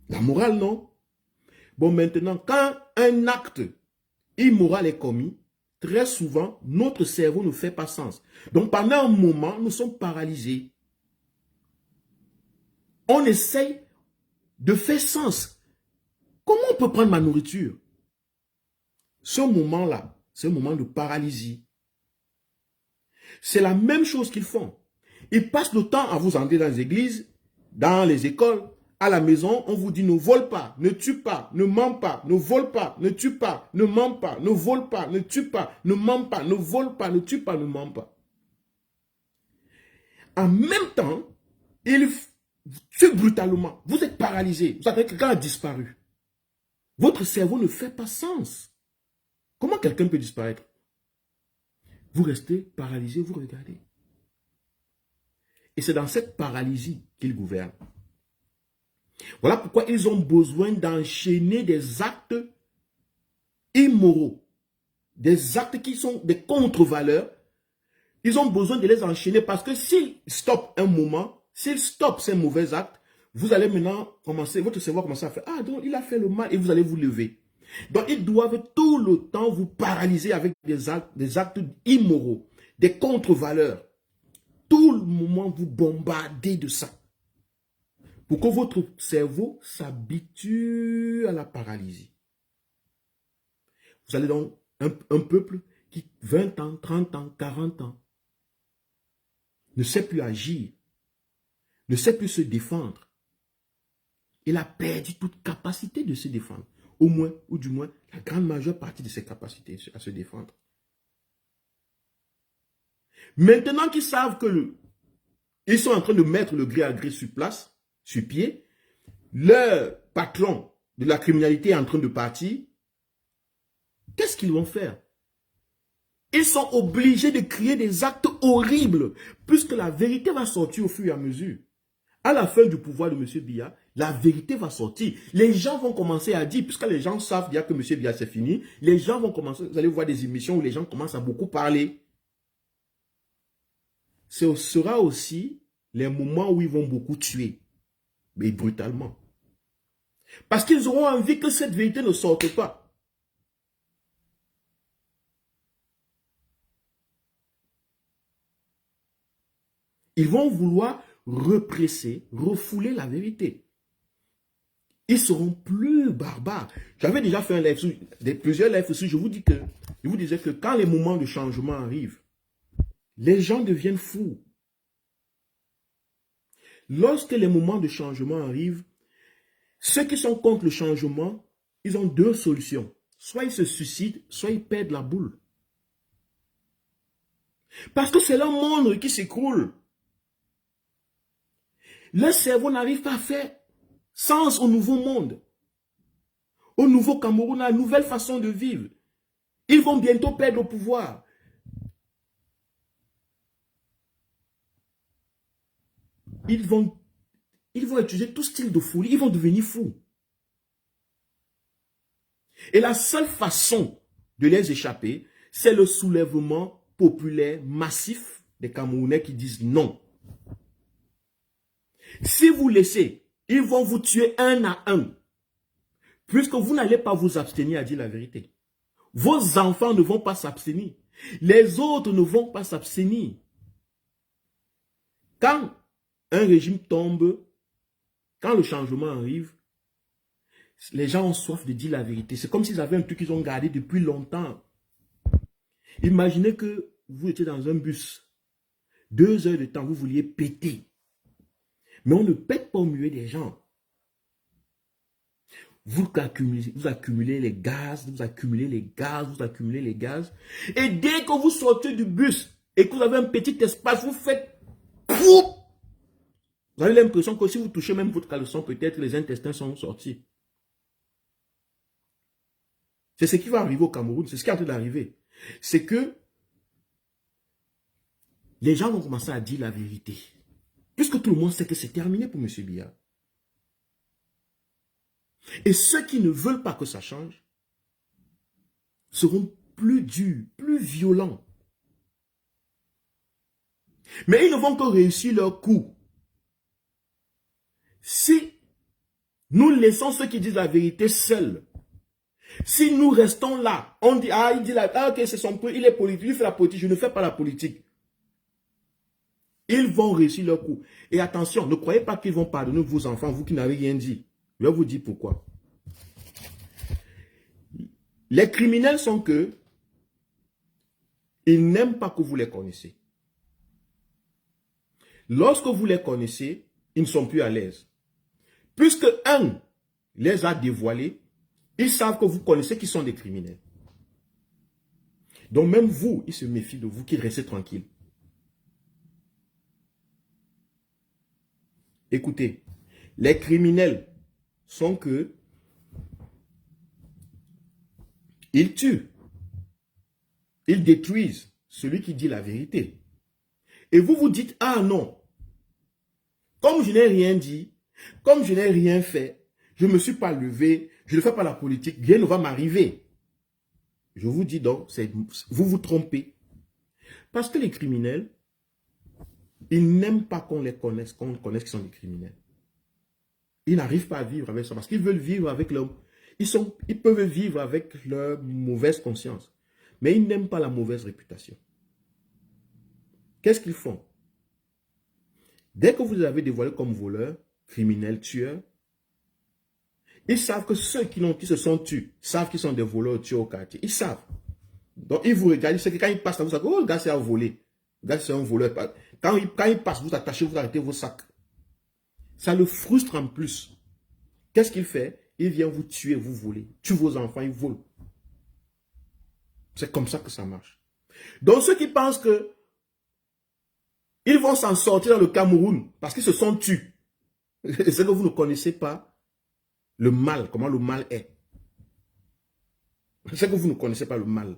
La morale, non? Bon, maintenant, quand un acte immoral est commis, très souvent, notre cerveau ne fait pas sens. Donc, pendant un moment, nous sommes paralysés. On essaye de faire sens. Comment on peut prendre ma nourriture? Ce moment-là, c'est un moment de paralysie. C'est la même chose qu'ils font. Ils passent le temps à vous entrer dans les églises, dans les écoles, à la maison, on vous dit ne vole pas, ne tue pas, ne ment pas, ne vole pas, ne tue pas, ne ment pas, ne vole pas, ne tue pas, ne ment pas, ne vole pas, ne tue pas, ne ment pas. En même temps, ils tuent brutalement. Vous êtes paralysé. Vous savez que quelqu'un a disparu. Votre cerveau ne fait pas sens. Comment quelqu'un peut disparaître? Vous restez paralysé, vous regardez. Et c'est dans cette paralysie qu'ils gouvernent. Voilà pourquoi ils ont besoin d'enchaîner des actes immoraux, des actes qui sont des contre-valeurs. Ils ont besoin de les enchaîner parce que s'ils stoppent un moment, s'ils stoppent ces mauvais actes, vous allez maintenant commencer, votre cerveau va commencer à faire, ah donc il a fait le mal et vous allez vous lever. Donc ils doivent tout le temps vous paralyser avec des actes immoraux, des contre-valeurs. Tout le moment vous bombardez de ça. Pour que votre cerveau s'habitue à la paralysie. Vous allez dans un peuple qui, 20 ans, 30 ans, 40 ans, ne sait plus agir, ne sait plus se défendre. Il a perdu toute capacité de se défendre. Au moins, ou du moins, la grande majeure partie de ses capacités à se défendre. Maintenant qu'ils savent que ils sont en train de mettre le gré à gré sur place, sur pied, leur patron de la criminalité est en train de partir, qu'est-ce qu'ils vont faire? Ils sont obligés de créer des actes horribles, puisque la vérité va sortir au fur et à mesure. À la fin du pouvoir de M. Biya, la vérité va sortir. Les gens vont commencer à dire, puisque les gens savent dire que M. Biya c'est fini, les gens vont commencer, vous allez voir des émissions où les gens commencent à beaucoup parler. Ce sera aussi les moments où ils vont beaucoup tuer, mais brutalement. Parce qu'ils auront envie que cette vérité ne sorte pas. Ils vont vouloir represser, refouler la vérité. Ils seront plus barbares. J'avais déjà fait un live, plusieurs lives aussi, je vous disais que quand les moments de changement arrivent, les gens deviennent fous. Lorsque les moments de changement arrivent, ceux qui sont contre le changement, ils ont deux solutions. Soit ils se suicident, soit ils perdent la boule. Parce que c'est leur monde qui s'écroule. Leur cerveau n'arrive pas à faire sens au nouveau monde, au nouveau Cameroun, à la nouvelle façon de vivre. Ils vont bientôt perdre le pouvoir. Ils vont utiliser tout style de folie, ils vont devenir fous. Et la seule façon de les échapper, c'est le soulèvement populaire massif des Camerounais qui disent non. Si vous laissez, ils vont vous tuer un à un, puisque vous n'allez pas vous abstenir à dire la vérité. Vos enfants ne vont pas s'abstenir. Les autres ne vont pas s'abstenir. Quand un régime tombe, quand le changement arrive, les gens ont soif de dire la vérité. C'est comme s'ils avaient un truc qu'ils ont gardé depuis longtemps. Imaginez que vous étiez dans un bus. 2 heures de temps, vous vouliez péter. Mais on ne pète pas au milieu des gens. Vous accumulez les gaz, vous accumulez les gaz, vous accumulez les gaz. Et dès que vous sortez du bus et que vous avez un petit espace, vous faites... Vous avez l'impression que si vous touchez même votre caleçon, peut-être les intestins sont sortis. C'est ce qui va arriver au Cameroun, c'est ce qui est en train d'arriver. C'est que les gens vont commencer à dire la vérité. Puisque tout le monde sait que c'est terminé pour M. Biya. Et ceux qui ne veulent pas que ça change seront plus durs, plus violents. Mais ils ne vont que réussir leur coup. Si nous laissons ceux qui disent la vérité seuls, si nous restons là, on dit, ah, il dit là, ah, ok, c'est son peu, il est politique, il fait la politique, je ne fais pas la politique. Ils vont réussir leur coup. Et attention, ne croyez pas qu'ils vont pardonner vos enfants, vous qui n'avez rien dit. Je vais vous dire pourquoi. Les criminels sont que ils n'aiment pas que vous les connaissiez. Lorsque vous les connaissez, ils ne sont plus à l'aise. Puisque un les a dévoilés, ils savent que vous connaissez qu'ils sont des criminels. Donc même vous, ils se méfient de vous, qu'ils restent tranquilles. Écoutez, les criminels sont que ils tuent. Ils détruisent celui qui dit la vérité. Et vous vous dites, ah non, comme je n'ai rien dit, comme je n'ai rien fait, je ne me suis pas levé, je ne fais pas la politique, rien ne va m'arriver. Je vous dis donc, vous vous trompez. Parce que les criminels, ils n'aiment pas qu'on les connaisse, qu'on connaisse qu'ils sont des criminels. Ils n'arrivent pas à vivre avec ça parce qu'ils veulent vivre avec leur... Ils peuvent vivre avec leur mauvaise conscience. Mais ils n'aiment pas la mauvaise réputation. Qu'est-ce qu'ils font? Dès que vous les avez dévoilés comme voleurs, criminels, tueurs, ils savent que ceux qui se sont tués savent qu'ils sont des voleurs tués au quartier. Ils savent. Donc, ils vous regardent, c'est que quand ils passent, vous savez, oh, le gars, c'est un volé. Le gars, c'est un voleur. Quand il passe, vous attachez, vous arrêtez vos sacs. Ça le frustre en plus. Qu'est-ce qu'il fait? Il vient vous tuer, vous voler. Tue vos enfants, il vole. C'est comme ça que ça marche. Donc, ceux qui pensent que ils vont s'en sortir dans le Cameroun parce qu'ils se sont tués, c'est que vous ne connaissez pas le mal, comment le mal est. C'est que vous ne connaissez pas le mal.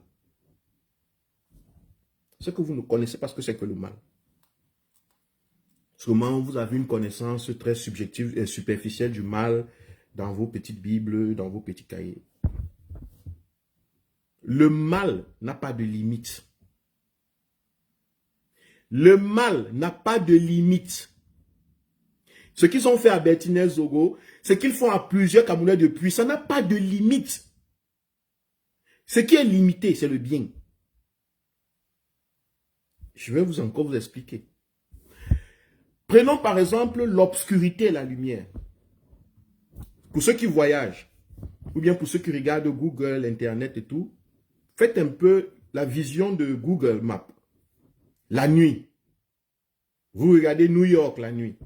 C'est que vous ne connaissez pas ce que c'est que le mal. Sûrement, vous avez une connaissance très subjective et superficielle du mal dans vos petites Bibles, dans vos petits cahiers. Le mal n'a pas de limite. Le mal n'a pas de limite. Ce qu'ils ont fait à Bertinel Zogo, ce qu'ils font à plusieurs Camerounais depuis, ça n'a pas de limite. Ce qui est limité, c'est le bien. Je vais encore vous expliquer. Prenons par exemple l'obscurité et la lumière. Pour ceux qui voyagent, ou bien pour ceux qui regardent Google, Internet et tout, faites un peu la vision de Google Maps. La nuit. Vous regardez New York la nuit.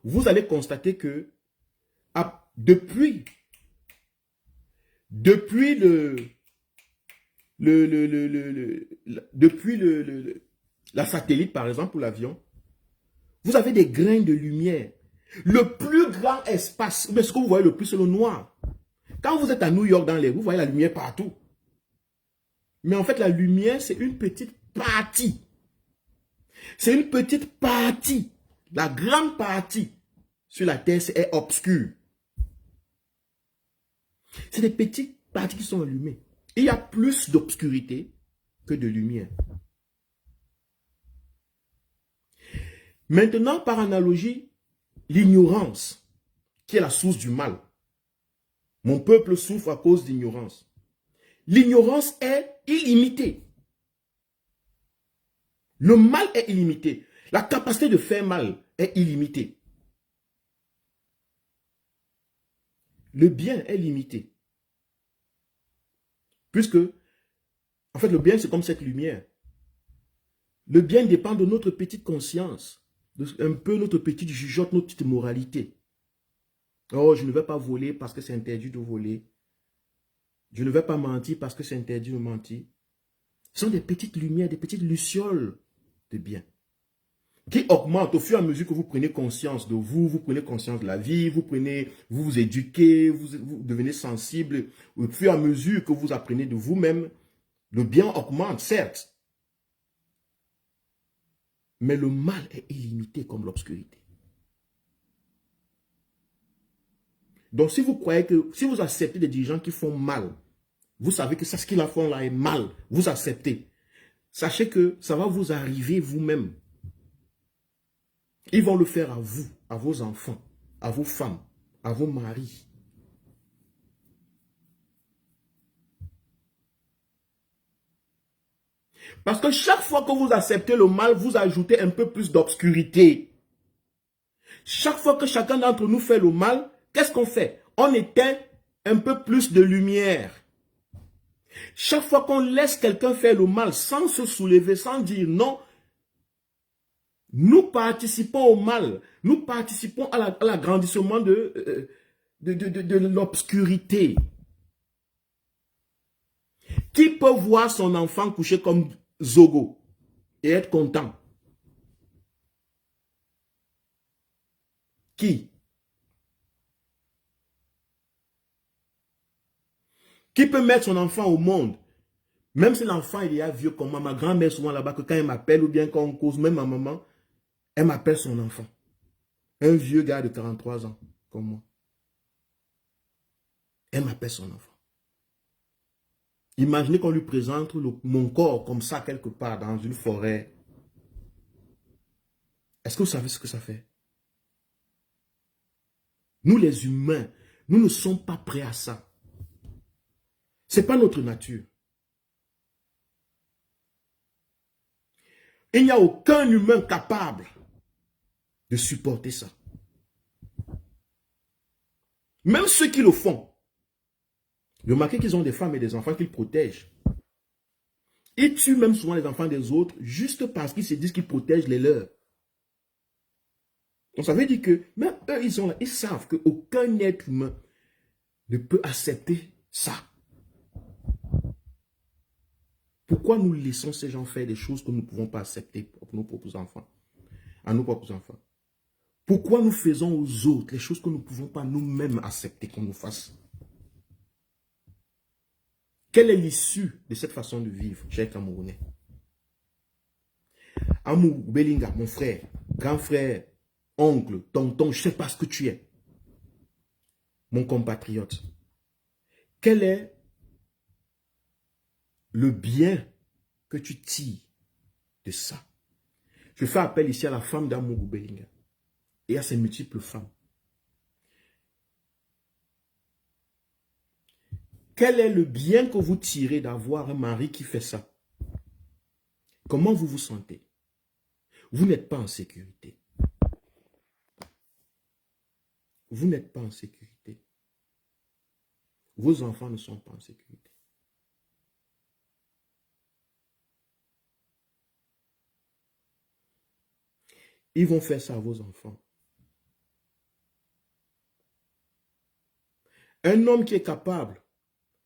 Vous allez constater que depuis la satellite, par exemple, ou l'avion, vous avez des grains de lumière. Le plus grand espace, mais ce que vous voyez le plus, c'est le noir. Quand vous êtes à New York dans les rues, vous voyez la lumière partout. Mais en fait, la lumière, c'est une petite partie. C'est une petite partie. La grande partie sur la Terre est obscure. C'est des petites parties qui sont allumées. Il y a plus d'obscurité que de lumière. Maintenant, par analogie, l'ignorance, qui est la source du mal. Mon peuple souffre à cause d'ignorance. L'ignorance est illimitée. Le mal est illimité. La capacité de faire mal est illimitée. Le bien est limité. Puisque, en fait, le bien, c'est comme cette lumière. Le bien dépend de notre petite conscience, un peu notre petite jugeote, notre petite moralité. Oh, je ne vais pas voler parce que c'est interdit de voler. Je ne vais pas mentir parce que c'est interdit de mentir. Ce sont des petites lumières, des petites lucioles de bien qui augmentent au fur et à mesure que vous prenez conscience de vous, vous prenez conscience de la vie, vous vous éduquez, vous devenez sensible. Au fur et à mesure que vous apprenez de vous-même, le bien augmente, certes. Mais le mal est illimité comme l'obscurité. Donc si vous croyez que, si vous acceptez des dirigeants qui font mal, vous savez que ça, ce qu'ils font là est mal, vous acceptez. Sachez que ça va vous arriver vous-même. Ils vont le faire à vous, à vos enfants, à vos femmes, à vos maris. Parce que chaque fois que vous acceptez le mal, vous ajoutez un peu plus d'obscurité. Chaque fois que chacun d'entre nous fait le mal, qu'est-ce qu'on fait? On éteint un peu plus de lumière. Chaque fois qu'on laisse quelqu'un faire le mal sans se soulever, sans dire non, nous participons au mal. Nous participons à l'agrandissement de l'obscurité. Qui peut voir son enfant coucher comme Zogo et être content? Qui? Qui peut mettre son enfant au monde, Même si l'enfant il est vieux comme moi, ma grand-mère souvent là-bas, que quand elle m'appelle ou bien quand on cause, même ma maman, elle m'appelle son enfant. Un vieux gars de 43 ans, comme moi. Elle m'appelle son enfant. Imaginez qu'on lui présente mon corps comme ça quelque part dans une forêt. Est-ce que vous savez ce que ça fait? Nous les humains, nous ne sommes pas prêts à ça. Ce n'est pas notre nature. Il n'y a aucun humain capable de supporter ça. Même ceux qui le font. Remarquez qu'ils ont des femmes et des enfants qu'ils protègent. Ils tuent même souvent les enfants des autres juste parce qu'ils se disent qu'ils protègent les leurs. Donc ça veut dire que même eux, ils savent qu'aucun être humain ne peut accepter ça. Pourquoi nous laissons ces gens faire des choses que nous ne pouvons pas accepter pour nos propres enfants, à nos propres enfants? Pourquoi nous faisons aux autres les choses que nous ne pouvons pas nous-mêmes accepter qu'on nous fasse? Quelle est l'issue de cette façon de vivre, chers Camerounais? Amou Belinga, mon frère, grand frère, oncle, tonton, je ne sais pas ce que tu es. Mon compatriote. Quel est le bien que tu tires de ça? Je fais appel ici à la femme d'Amou Belinga et à ses multiples femmes. Quel est le bien que vous tirez d'avoir un mari qui fait ça? Comment vous vous sentez? Vous n'êtes pas en sécurité. Vous n'êtes pas en sécurité. Vos enfants ne sont pas en sécurité. Ils vont faire ça à vos enfants. Un homme qui est capable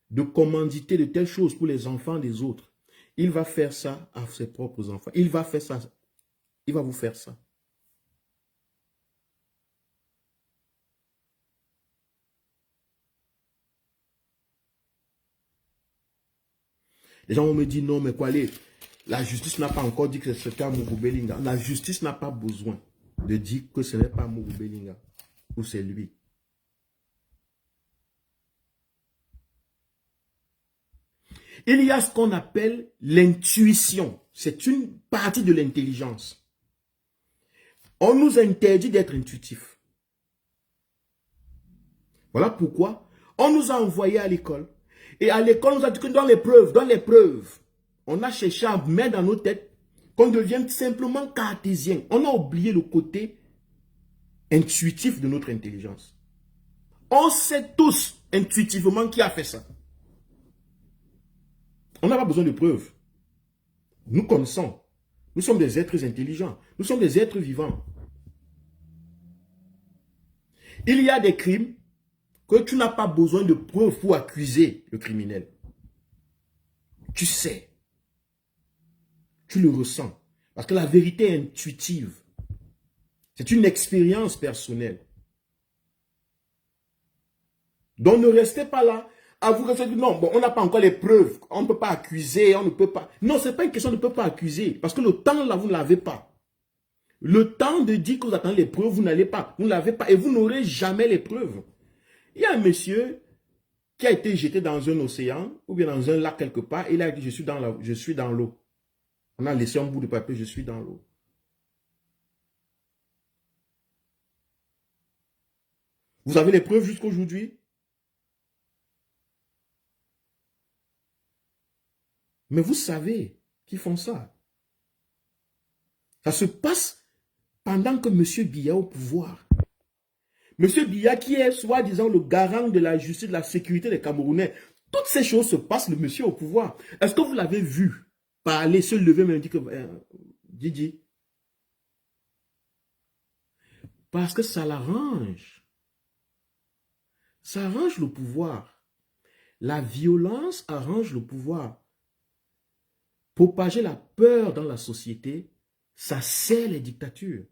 de commanditer de telles choses pour les enfants des autres, il va faire ça à ses propres enfants. Il va faire ça. Il va vous faire ça. Les gens vont me dire non, mais quoi, la justice n'a pas encore dit que c'était Mougou Belinga. La justice n'a pas besoin de dire que ce n'est pas Mougou Belinga ou c'est lui. Il y a ce qu'on appelle l'intuition. C'est une partie de l'intelligence. On nous interdit d'être intuitifs. Voilà pourquoi on nous a envoyés à l'école. Et à l'école, on nous a dit que dans l'épreuve, on a cherché à mettre dans nos têtes qu'on devienne simplement cartésien. On a oublié le côté intuitif de notre intelligence. On sait tous intuitivement qui a fait ça. On n'a pas besoin de preuves. Nous connaissons. Nous sommes des êtres intelligents. Nous sommes des êtres vivants. Il y a des crimes que tu n'as pas besoin de preuves pour accuser le criminel. Tu sais. Tu le ressens. Parce que la vérité est intuitive. C'est une expérience personnelle. Donc ne restez pas là à vous dire non, bon, on n'a pas encore les preuves, on ne peut pas accuser, on ne peut pas. Non, ce n'est pas une question de ne peut pas accuser, parce que le temps là, vous ne l'avez pas. Le temps de dire que vous attendez les preuves, vous n'allez pas, vous ne l'avez pas et vous n'aurez jamais les preuves. Il y a un monsieur qui a été jeté dans un océan ou bien dans un lac quelque part, et il a dit je suis dans l'eau. On a laissé un bout de papier, je suis dans l'eau. Vous avez les preuves jusqu'à aujourd'hui? Mais vous savez qu'ils font ça. Ça se passe pendant que M. Biya est au pouvoir. M. Biya qui est soi-disant le garant de la justice, de la sécurité des Camerounais. Toutes ces choses se passent, le monsieur au pouvoir. Est-ce que vous l'avez vu parler, se lever, me dire que Didi? Parce que ça l'arrange. Ça arrange le pouvoir. La violence arrange le pouvoir. Propager la peur dans la société, ça sert les dictatures.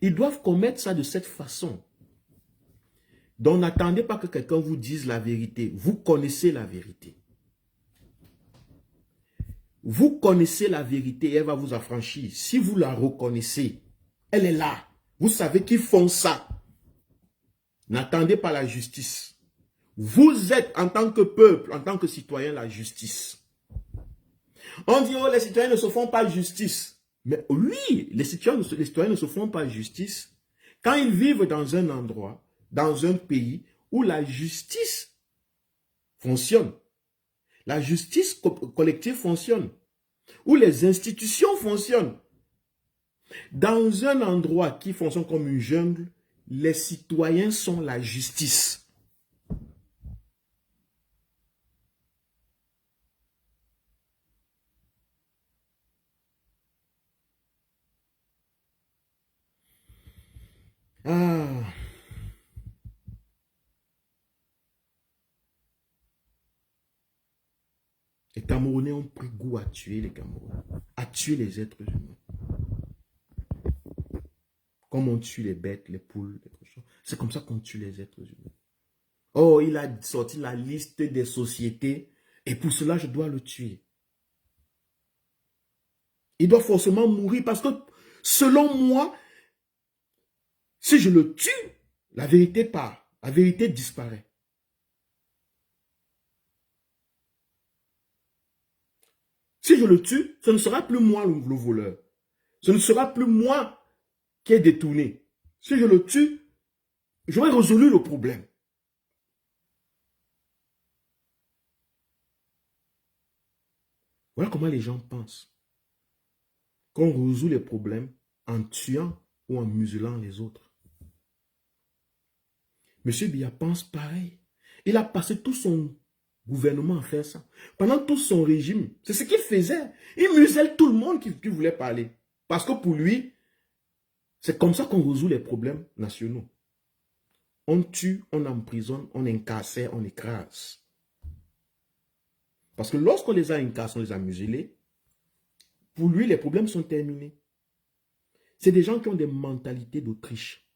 Ils doivent commettre ça de cette façon. Donc n'attendez pas que quelqu'un vous dise la vérité. Vous connaissez la vérité. Vous connaissez la vérité et elle va vous affranchir. Si vous la reconnaissez, elle est là. Vous savez qu'ils font ça. N'attendez pas la justice. Vous êtes en tant que peuple, en tant que citoyen, la justice. On dit, oh, les citoyens ne se font pas justice. Mais oui, les citoyens ne se font pas justice quand ils vivent dans un endroit, dans un pays où la justice fonctionne. La justice collective fonctionne. Où les institutions fonctionnent. Dans un endroit qui fonctionne comme une jungle, les citoyens sont la justice. Ah. Les Camerounais ont pris goût à tuer les Camerounais, à tuer les êtres humains. Comme on tue les bêtes, les poules, les cochons. C'est comme ça qu'on tue les êtres humains. Oh, il a sorti la liste des sociétés et pour cela, je dois le tuer. Il doit forcément mourir parce que, selon moi, si je le tue, la vérité part. La vérité disparaît. Si je le tue, ce ne sera plus moi le voleur. Ce ne sera plus moi qui ai détourné. Si je le tue, j'aurai résolu le problème. Voilà comment les gens pensent. Qu'on résout les problèmes en tuant ou en muselant les autres. Monsieur Biya pense pareil. Il a passé tout son gouvernement à faire ça. Pendant tout son régime, c'est ce qu'il faisait. Il muselle tout le monde qui voulait parler. Parce que pour lui, c'est comme ça qu'on résout les problèmes nationaux. On tue, on emprisonne, on incarcère, on écrase. Parce que lorsqu'on les a incarcérés, on les a muselés, pour lui, les problèmes sont terminés. C'est des gens qui ont des mentalités d'Autriche.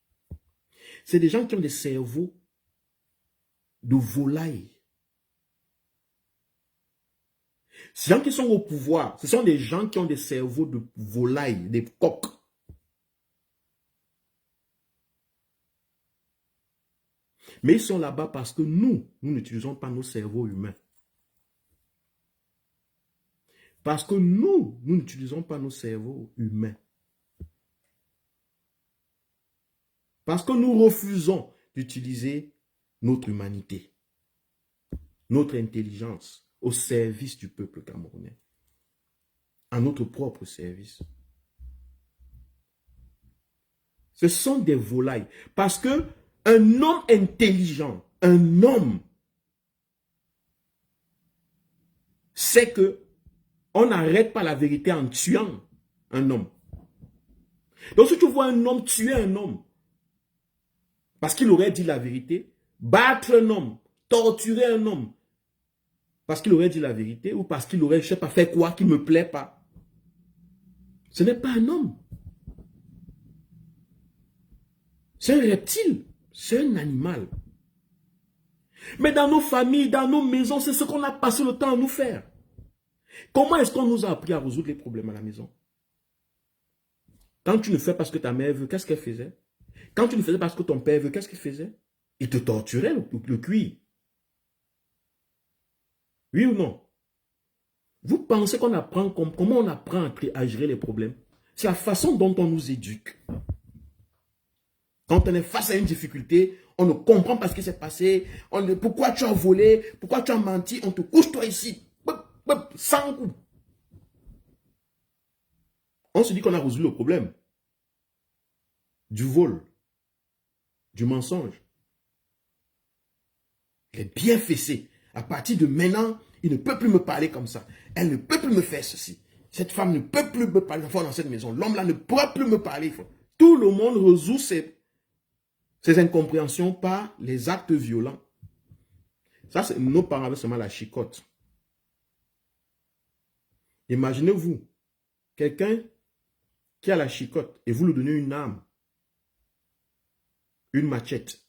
C'est des gens qui ont des cerveaux de volaille. Ces gens qui sont au pouvoir, ce sont des gens qui ont des cerveaux de volaille, des coqs. Mais ils sont là-bas parce que nous n'utilisons pas nos cerveaux humains. Parce que nous n'utilisons pas nos cerveaux humains. Parce que nous refusons d'utiliser notre humanité, notre intelligence au service du peuple camerounais, à notre propre service. Ce sont des volailles. Parce que un homme intelligent, un homme, sait que on n'arrête pas la vérité en tuant un homme. Donc si tu vois un homme tuer un homme, parce qu'il aurait dit la vérité, battre un homme, torturer un homme, parce qu'il aurait dit la vérité, ou parce qu'il aurait, je ne sais pas, fait quoi qui ne me plaît pas, ce n'est pas un homme. C'est un reptile, c'est un animal. Mais dans nos familles, dans nos maisons, c'est ce qu'on a passé le temps à nous faire. Comment est-ce qu'on nous a appris à résoudre les problèmes à la maison? Quand tu ne fais pas ce que ta mère veut, qu'est-ce qu'elle faisait? Quand tu ne faisais pas ce que ton père veut, qu'est-ce qu'il faisait? Il te torturait le cuir. Oui ou non? Vous pensez qu'on apprend comment on apprend à gérer les problèmes? C'est la façon dont on nous éduque. Quand on est face à une difficulté, on ne comprend pas ce qui s'est passé. Pourquoi tu as volé? Pourquoi tu as menti? On te couche toi ici. 100 coups. On se dit qu'on a résolu le problème. Du vol. Du mensonge. Il est bien fessé. À partir de maintenant, il ne peut plus me parler comme ça. Elle ne peut plus me faire ceci. Cette femme ne peut plus me parler dans cette maison. L'homme là ne pourra plus me parler. Tout le monde résout ses incompréhensions par les actes violents. Ça, c'est nos parents avaient seulement la chicotte. Imaginez-vous, quelqu'un qui a la chicotte et vous lui donnez une arme, une machette.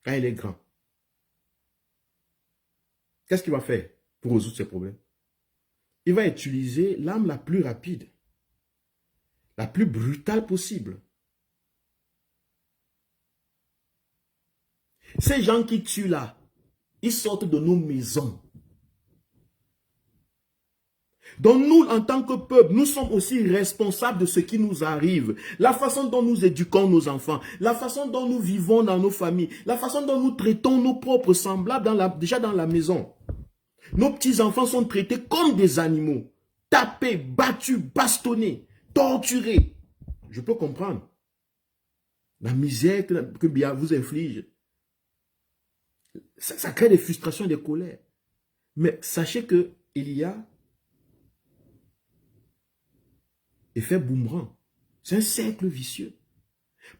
quand il est grand, qu'est-ce qu'il va faire pour résoudre ses problèmes? Il va utiliser l'arme la plus rapide, la plus brutale possible. Ces gens qui tuent là, ils sortent de nos maisons. Donc nous, en tant que peuple, nous sommes aussi responsables de ce qui nous arrive. La façon dont nous éduquons nos enfants, la façon dont nous vivons dans nos familles, la façon dont nous traitons nos propres semblables déjà dans la maison. Nos petits-enfants sont traités comme des animaux, tapés, battus, bastonnés, torturés. Je peux comprendre la misère que Biya vous inflige. Ça crée des frustrations, des colères. Mais sachez qu'il y a effet boomerang. C'est un cercle vicieux.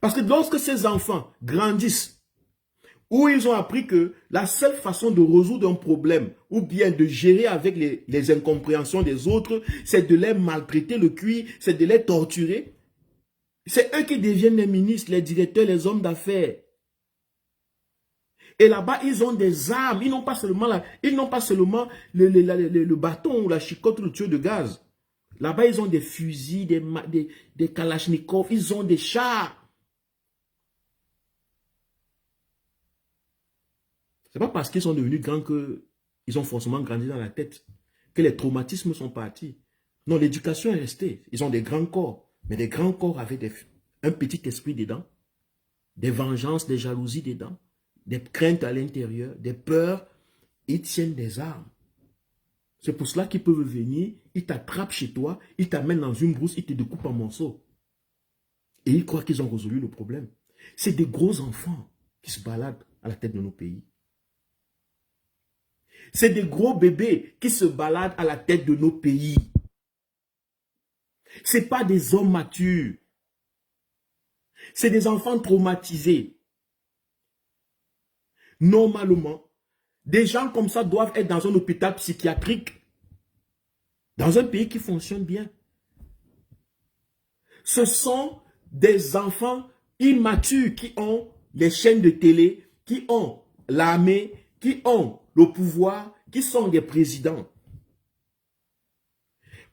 Parce que lorsque ces enfants grandissent, où ils ont appris que la seule façon de résoudre un problème, ou bien de gérer avec les incompréhensions des autres, c'est de les maltraiter le cuir, c'est de les torturer. C'est eux qui deviennent les ministres, les directeurs, les hommes d'affaires. Et là-bas, ils ont des armes. Ils n'ont pas seulement, le bâton ou la chicotte ou le tuyau de gaz. Là-bas, ils ont des fusils, des kalachnikovs, ils ont des chars. Ce n'est pas parce qu'ils sont devenus grands qu'ils ont forcément grandi dans la tête, que les traumatismes sont partis. Non, l'éducation est restée. Ils ont des grands corps, mais des grands corps avec un petit esprit dedans, des vengeances, des jalousies dedans, des craintes à l'intérieur, des peurs. Ils tiennent des armes. C'est pour cela qu'ils peuvent venir, ils t'attrapent chez toi, ils t'amènent dans une brousse, ils te découpent en morceaux. Et ils croient qu'ils ont résolu le problème. C'est des gros enfants qui se baladent à la tête de nos pays. C'est des gros bébés qui se baladent à la tête de nos pays. Ce n'est pas des hommes matures. C'est des enfants traumatisés. Normalement, des gens comme ça doivent être dans un hôpital psychiatrique, dans un pays qui fonctionne bien. Ce sont des enfants immatures qui ont les chaînes de télé, qui ont l'armée, qui ont le pouvoir, qui sont des présidents.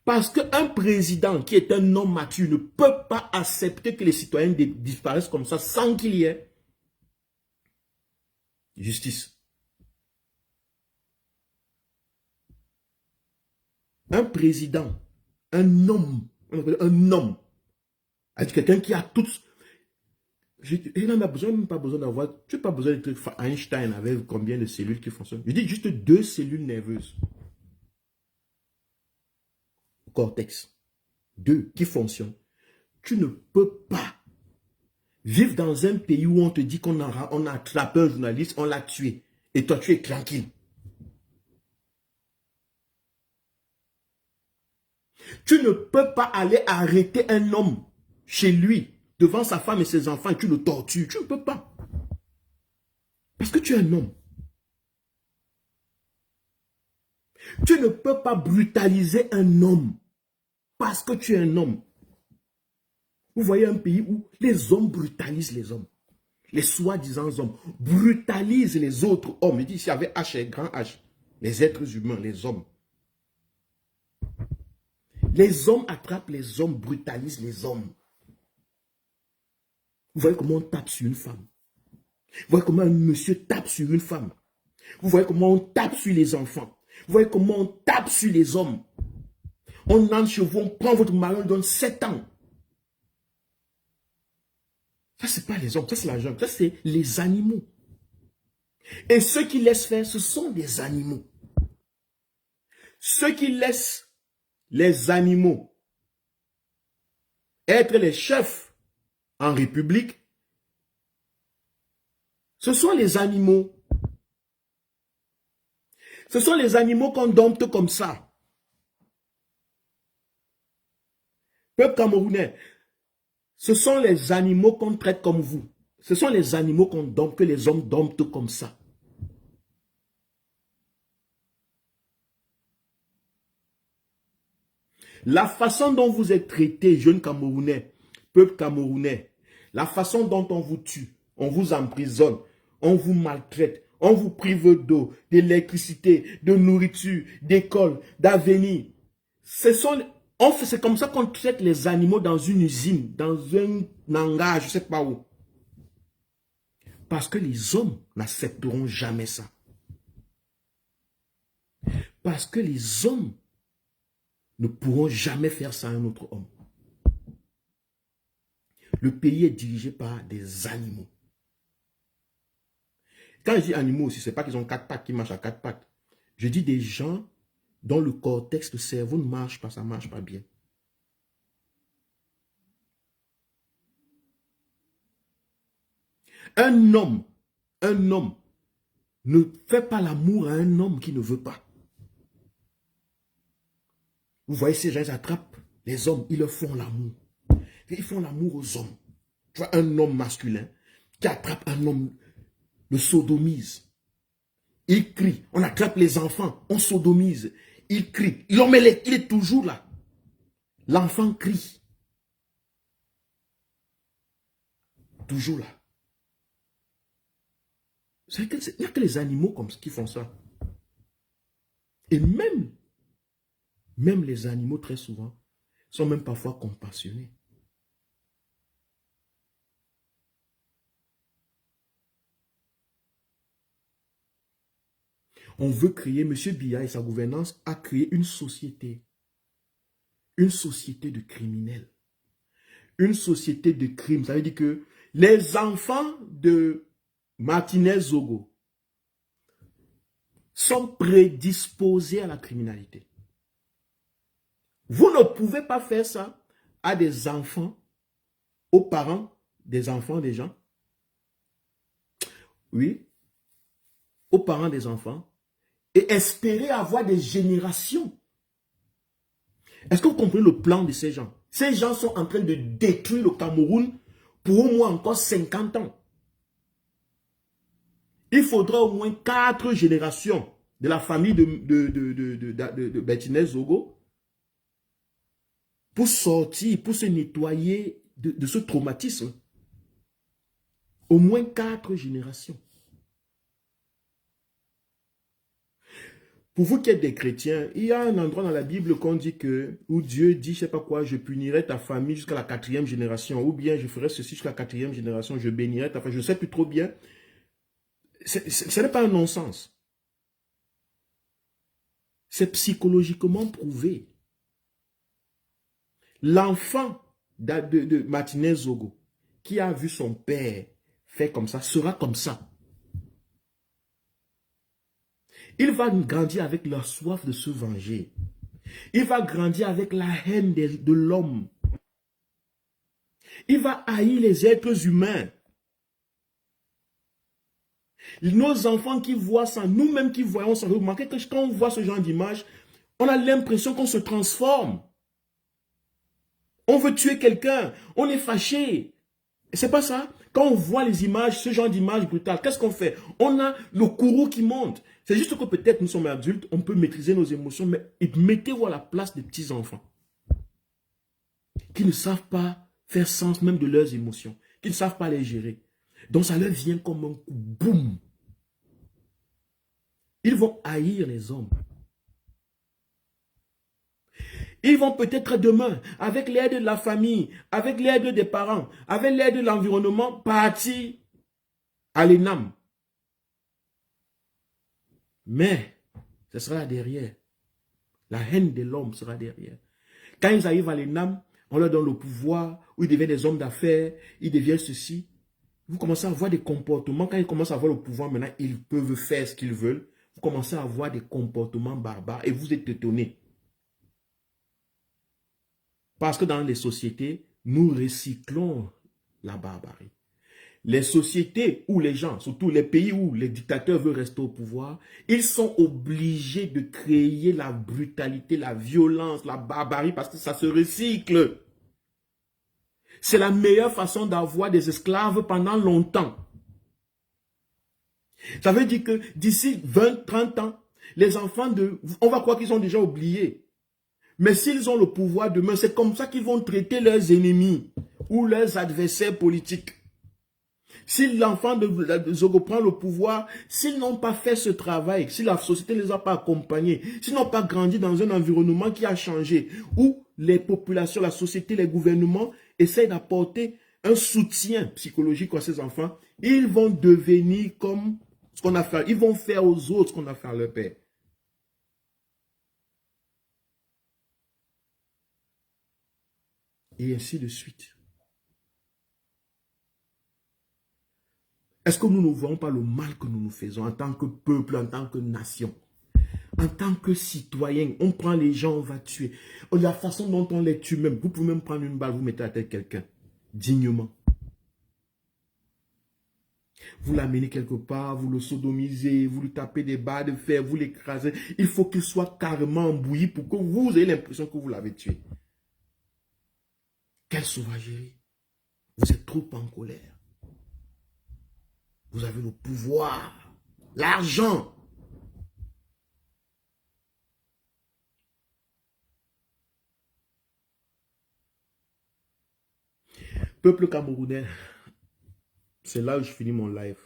Parce qu'un président qui est un homme mature ne peut pas accepter que les citoyens disparaissent comme ça sans qu'il y ait justice. Un président, un homme, quelqu'un qui a toutes... Il n'en a besoin, même pas besoin d'avoir... Tu n'as pas besoin de trucs Einstein avec combien de cellules qui fonctionnent. Je dis juste 2 cellules nerveuses. Cortex. 2 qui fonctionnent. Tu ne peux pas vivre dans un pays où on te dit qu'on a attrapé un journaliste, on l'a tué. Et toi, tu es tranquille. Tu ne peux pas aller arrêter un homme chez lui, devant sa femme et ses enfants, et tu le tortures. Tu ne peux pas. Parce que tu es un homme. Tu ne peux pas brutaliser un homme parce que tu es un homme. Vous voyez un pays où les hommes brutalisent les hommes. Les soi-disant hommes brutalisent les autres hommes. Il dit, s'il y avait H et grand H, les êtres humains, les hommes. Les hommes attrapent les hommes, brutalisent les hommes. Vous voyez comment on tape sur une femme. Vous voyez comment un monsieur tape sur une femme. Vous voyez comment on tape sur les enfants. Vous voyez comment on tape sur les hommes. On entre chez vous, on prend votre mari, on donne 7 ans. Ça, ce n'est pas les hommes, ça c'est la jungle, ça c'est les animaux. Et ceux qui laissent faire, ce sont des animaux. Ceux qui laissent les animaux être les chefs en République, ce sont les animaux. Ce sont les animaux qu'on dompte comme ça. Peuple camerounais, ce sont les animaux qu'on traite comme vous. Ce sont les animaux qu'on dompte, que les hommes domptent comme ça. La façon dont vous êtes traités, jeunes Camerounais, peuple camerounais, la façon dont on vous tue, on vous emprisonne, on vous maltraite, on vous prive d'eau, d'électricité, de nourriture, d'école, d'avenir. C'est comme ça qu'on traite les animaux dans une usine, dans un hangar, je ne sais pas où. Parce que les hommes n'accepteront jamais ça. Parce que les hommes ne pourront jamais faire ça à un autre homme. Le pays est dirigé par des animaux. Quand je dis animaux aussi, ce n'est pas qu'ils ont 4 pattes, qui marchent à 4 pattes. Je dis des gens dont le cortex, le cerveau ne marche pas, ça ne marche pas bien. Un homme ne fait pas l'amour à un homme qui ne veut pas. Vous voyez, ces gens, ils attrapent les hommes, ils leur font l'amour. Ils font l'amour aux hommes. Tu vois, un homme masculin qui attrape un homme, le sodomise. Il crie, on attrape les enfants, on sodomise. Il crie, l'homme, il est toujours là. L'enfant crie. Toujours là. Il n'y a que les animaux comme ça qui font ça. Et même les animaux, très souvent, sont même parfois compassionnés. On veut créer, M. Biya et sa gouvernance a créé une société de criminels, une société de crimes. Ça veut dire que les enfants de Martinez Zogo sont prédisposés à la criminalité. Vous ne pouvez pas faire ça à des enfants, aux parents des enfants des gens. Oui, aux parents des enfants. Et espérer avoir des générations. Est-ce que vous comprenez le plan de ces gens? Ces gens sont en train de détruire le Cameroun pour au moins encore 50 ans. Il faudra au moins 4 générations de la famille de Martinez Zogo pour sortir, pour se nettoyer de ce traumatisme. Au moins 4 générations. Pour vous qui êtes des chrétiens, il y a un endroit dans la Bible qu'on dit que, où Dieu dit, je ne sais pas quoi, je punirai ta famille jusqu'à la 4e génération, ou bien je ferai ceci jusqu'à la 4e génération, je bénirai ta famille, je ne sais plus trop bien. Ce n'est pas un non-sens. C'est psychologiquement prouvé. L'enfant de Martinez Zogo, qui a vu son père faire comme ça, sera comme ça. Il va grandir avec la soif de se venger. Il va grandir avec la haine de l'homme. Il va haïr les êtres humains. Nos enfants qui voient ça, nous-mêmes qui voyons ça, remarquez que quand on voit ce genre d'image, on a l'impression qu'on se transforme. On veut tuer quelqu'un, on est fâché. C'est pas ça? Quand on voit les images, ce genre d'images brutales, qu'est-ce qu'on fait? On a le courroux qui monte. C'est juste que peut-être nous sommes adultes, on peut maîtriser nos émotions, mais mettez-vous à la place des petits enfants qui ne savent pas faire sens même de leurs émotions, qui ne savent pas les gérer. Donc ça leur vient comme un coup, boum. Ils vont haïr les hommes. Ils vont peut-être demain, avec l'aide de la famille, avec l'aide des parents, avec l'aide de l'environnement, partir à l'ENAM. Mais, ce sera derrière. La haine de l'homme sera derrière. Quand ils arrivent à l'ENAM, on leur donne le pouvoir, où ils deviennent des hommes d'affaires, ils deviennent ceci. Vous commencez à avoir des comportements, quand ils commencent à avoir le pouvoir, maintenant, ils peuvent faire ce qu'ils veulent. Vous commencez à avoir des comportements barbares et vous êtes étonnés. Parce que dans les sociétés, nous recyclons la barbarie. Les sociétés où les gens, surtout les pays où les dictateurs veulent rester au pouvoir, ils sont obligés de créer la brutalité, la violence, la barbarie parce que ça se recycle. C'est la meilleure façon d'avoir des esclaves pendant longtemps. Ça veut dire que d'ici 20, 30 ans, les enfants on va croire qu'ils ont déjà oublié. Mais s'ils ont le pouvoir demain, c'est comme ça qu'ils vont traiter leurs ennemis ou leurs adversaires politiques. Si l'enfant de Zogo prend le pouvoir, s'ils n'ont pas fait ce travail, si la société ne les a pas accompagnés, s'ils n'ont pas grandi dans un environnement qui a changé, où les populations, la société, les gouvernements essayent d'apporter un soutien psychologique à ces enfants, ils vont devenir comme ce qu'on a fait. Ils vont faire aux autres ce qu'on a fait à leur père. Et ainsi de suite. Est-ce que nous ne voyons pas le mal que nous nous faisons en tant que peuple, en tant que nation, en tant que citoyen? On prend les gens, on va tuer. La façon dont on les tue même, vous pouvez même prendre une balle, vous mettez à la tête de quelqu'un, dignement. Vous l'amenez quelque part, vous le sodomisez, vous lui tapez des barres de fer, vous l'écrasez. Il faut qu'il soit carrément embouilli pour que vous ayez l'impression que vous l'avez tué. Quelle sauvagerie! Vous êtes trop en colère. Vous avez le pouvoir, l'argent. Peuple camerounais, c'est là où je finis mon live.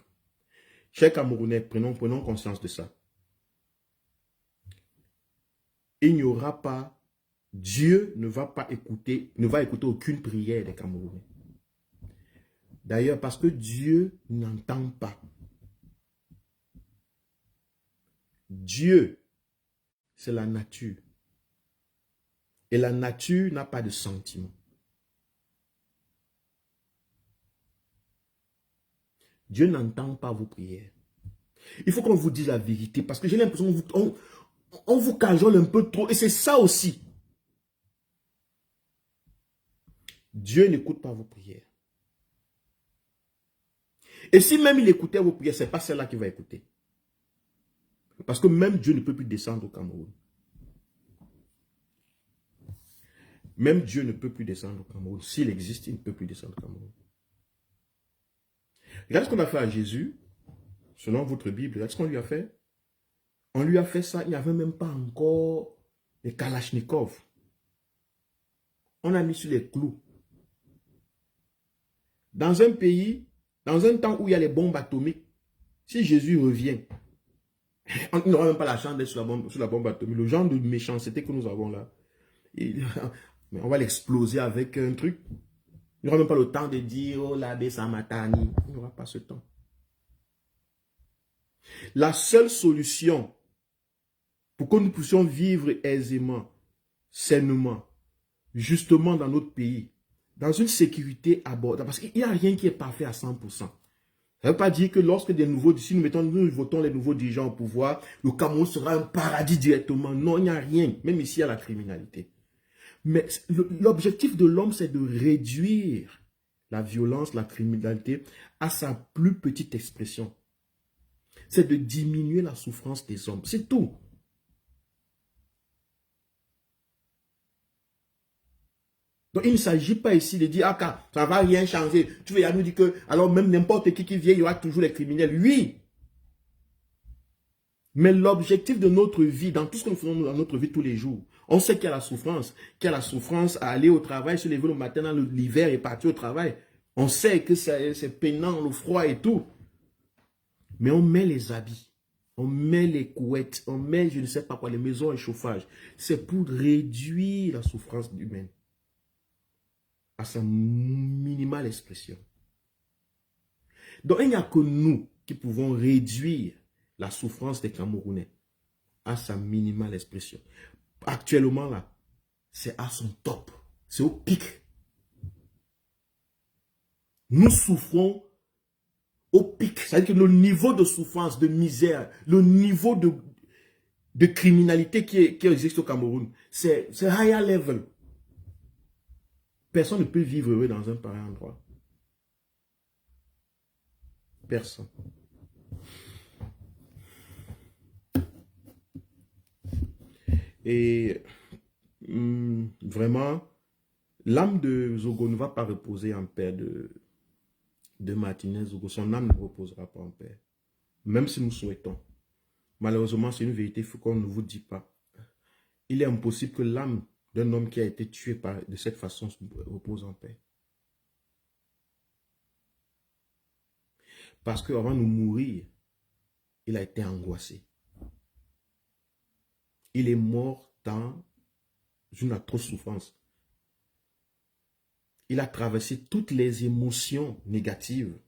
Chers Camerounais, prenons conscience de ça. Il n'y aura pas, Dieu ne va écouter aucune prière des Camerounais. D'ailleurs, parce que Dieu n'entend pas. Dieu, c'est la nature. Et la nature n'a pas de sentiment. Dieu n'entend pas vos prières. Il faut qu'on vous dise la vérité, parce que j'ai l'impression qu'on vous cajole un peu trop. Et c'est ça aussi. Dieu n'écoute pas vos prières. Et si même il écoutait vos prières, ce n'est pas celle-là qu'il va écouter. Parce que même Dieu ne peut plus descendre au Cameroun. Même Dieu ne peut plus descendre au Cameroun. S'il existe, il ne peut plus descendre au Cameroun. Regardez ce qu'on a fait à Jésus, selon votre Bible. Regardez ce qu'on lui a fait. On lui a fait ça, il n'y avait même pas encore les Kalachnikov. On a mis sur les clous. Dans un pays, dans un temps où il y a les bombes atomiques, si Jésus revient, on n'aura même pas la chance d'être sur la bombe atomique. Le genre de méchanceté que nous avons là, on va l'exploser avec un truc. Il n'aura même pas le temps de dire, oh la Samatani. Il n'aura pas ce temps. La seule solution pour que nous puissions vivre aisément, sainement, justement dans notre pays, dans une sécurité abordable, parce qu'il n'y a rien qui est parfait à 100%. Ça ne veut pas dire que lorsque si nous votons les nouveaux dirigeants au pouvoir, le Cameroun sera un paradis directement. Non, il n'y a rien. Même ici, il y a la criminalité. Mais l'objectif de l'homme, c'est de réduire la violence, la criminalité à sa plus petite expression. C'est de diminuer la souffrance des hommes. C'est tout. Donc, il ne s'agit pas ici de dire, ah, ça ne va rien changer. Tu veux nous dire que, alors même n'importe qui vient, il y aura toujours les criminels. Oui. Mais l'objectif de notre vie, dans tout ce que nous faisons dans notre vie tous les jours, on sait qu'il y a la souffrance à aller au travail, se lever le matin dans l'hiver et partir au travail. On sait que c'est peinant, le froid et tout. Mais on met les habits, on met les couettes, on met je ne sais pas quoi, les maisons et chauffage. C'est pour réduire la souffrance humaine à sa minimale expression. Donc il n'y a que nous qui pouvons réduire la souffrance des Camerounais à sa minimale expression. Actuellement là, c'est à son top, c'est au pic. Nous souffrons au pic, c'est-à-dire que le niveau de souffrance, de misère, le niveau de criminalité qui existe au Cameroun, c'est higher level. Personne ne peut vivre heureux dans un pareil endroit. Personne. Et vraiment, l'âme de Zogo ne va pas reposer en paix de Martinez Zogo. Son âme ne reposera pas en paix. Même si nous souhaitons. Malheureusement, c'est une vérité qu'on ne vous dit pas. Il est impossible que l'âme d'un homme qui a été tué de cette façon repose en paix. Parce qu'avant de mourir, il a été angoissé. Il est mort dans une atroce souffrance. Il a traversé toutes les émotions négatives.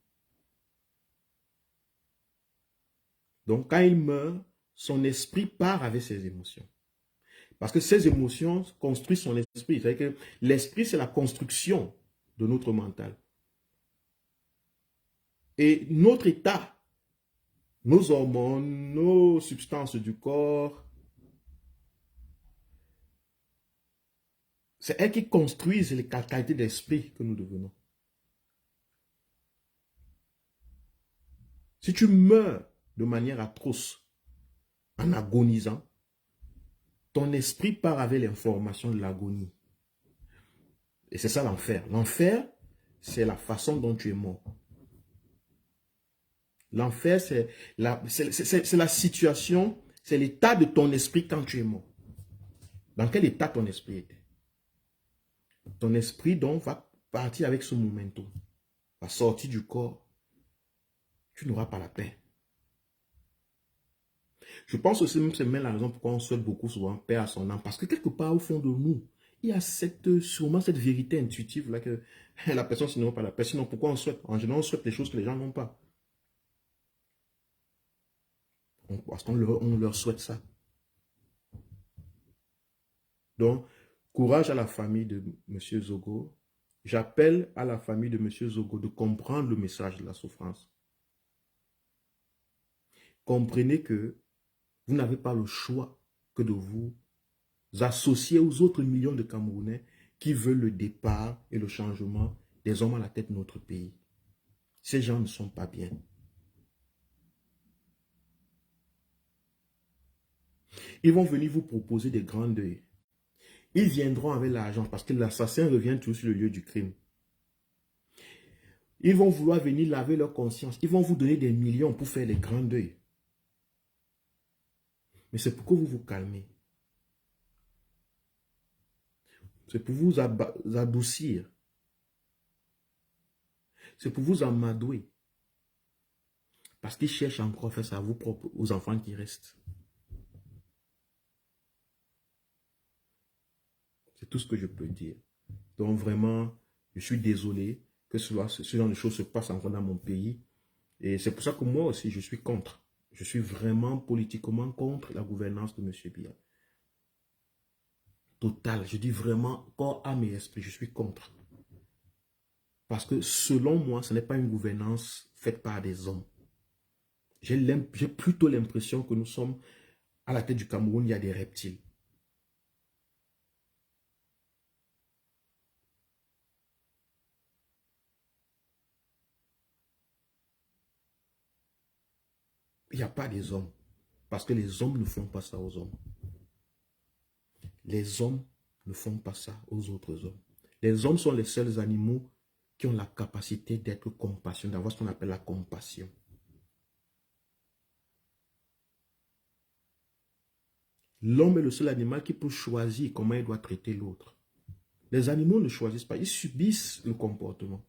Donc, quand il meurt, son esprit part avec ses émotions. Parce que ces émotions construisent son esprit. C'est-à-dire que l'esprit, c'est la construction de notre mental. Et notre état, nos hormones, nos substances du corps, c'est elles qui construisent les qualités d'esprit que nous devenons. Si tu meurs de manière atroce, en agonisant, ton esprit part avec l'information de l'agonie. Et c'est ça l'enfer. L'enfer, c'est la façon dont tu es mort. L'enfer, c'est la situation, c'est l'état de ton esprit quand tu es mort. Dans quel état ton esprit était? Ton esprit, donc, va partir avec ce momentum, va sortir du corps. Tu n'auras pas la paix. Je pense aussi que c'est même la raison pourquoi on souhaite beaucoup souvent paix à son âme. Parce que quelque part, au fond de nous, il y a sûrement cette vérité intuitive là que la personne n'aura pas la paix. Sinon, pourquoi on souhaite? En général, on souhaite les choses que les gens n'ont pas. Parce qu'on leur souhaite ça. Donc, courage à la famille de M. Zogo. J'appelle à la famille de M. Zogo de comprendre le message de la souffrance. Comprenez que vous n'avez pas le choix que de vous associer aux autres millions de Camerounais qui veulent le départ et le changement des hommes à la tête de notre pays. Ces gens ne sont pas bien. Ils vont venir vous proposer des grands deuils. Ils viendront avec l'argent parce que l'assassin revient toujours sur le lieu du crime. Ils vont vouloir venir laver leur conscience. Ils vont vous donner des millions pour faire les grands deuils. Mais c'est pour que vous vous calmez. C'est pour vous adoucir. C'est pour vous amadouer. Parce qu'ils cherchent encore à faire ça à vous propres, aux enfants qui restent. C'est tout ce que je peux dire. Donc vraiment, je suis désolé que ce genre de choses se passent encore dans mon pays. Et c'est pour ça que moi aussi, je suis contre. Je suis vraiment politiquement contre la gouvernance de M. Biya. Total, je dis vraiment, corps, âme et esprit, je suis contre. Parce que selon moi, ce n'est pas une gouvernance faite par des hommes. J'ai plutôt l'impression que nous sommes à la tête du Cameroun, il y a des reptiles. Il n'y a pas des hommes. Parce que les hommes ne font pas ça aux hommes. Les hommes ne font pas ça aux autres hommes. Les hommes sont les seuls animaux qui ont la capacité d'être compassionnés, d'avoir ce qu'on appelle la compassion. L'homme est le seul animal qui peut choisir comment il doit traiter l'autre. Les animaux ne choisissent pas, ils subissent le comportement.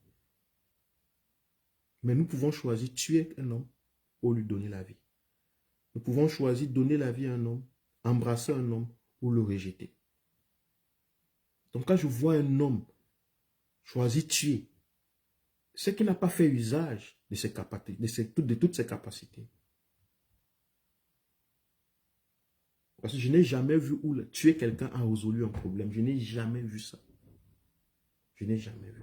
Mais nous pouvons choisir tuer un homme ou lui donner la vie. Nous pouvons choisir donner la vie à un homme, embrasser un homme ou le rejeter. Donc quand je vois un homme choisir tuer, c'est qu'il n'a pas fait usage de ses capacités, de toutes ses capacités. Parce que je n'ai jamais vu où tuer quelqu'un a résolu un problème. Je n'ai jamais vu ça. Je n'ai jamais vu.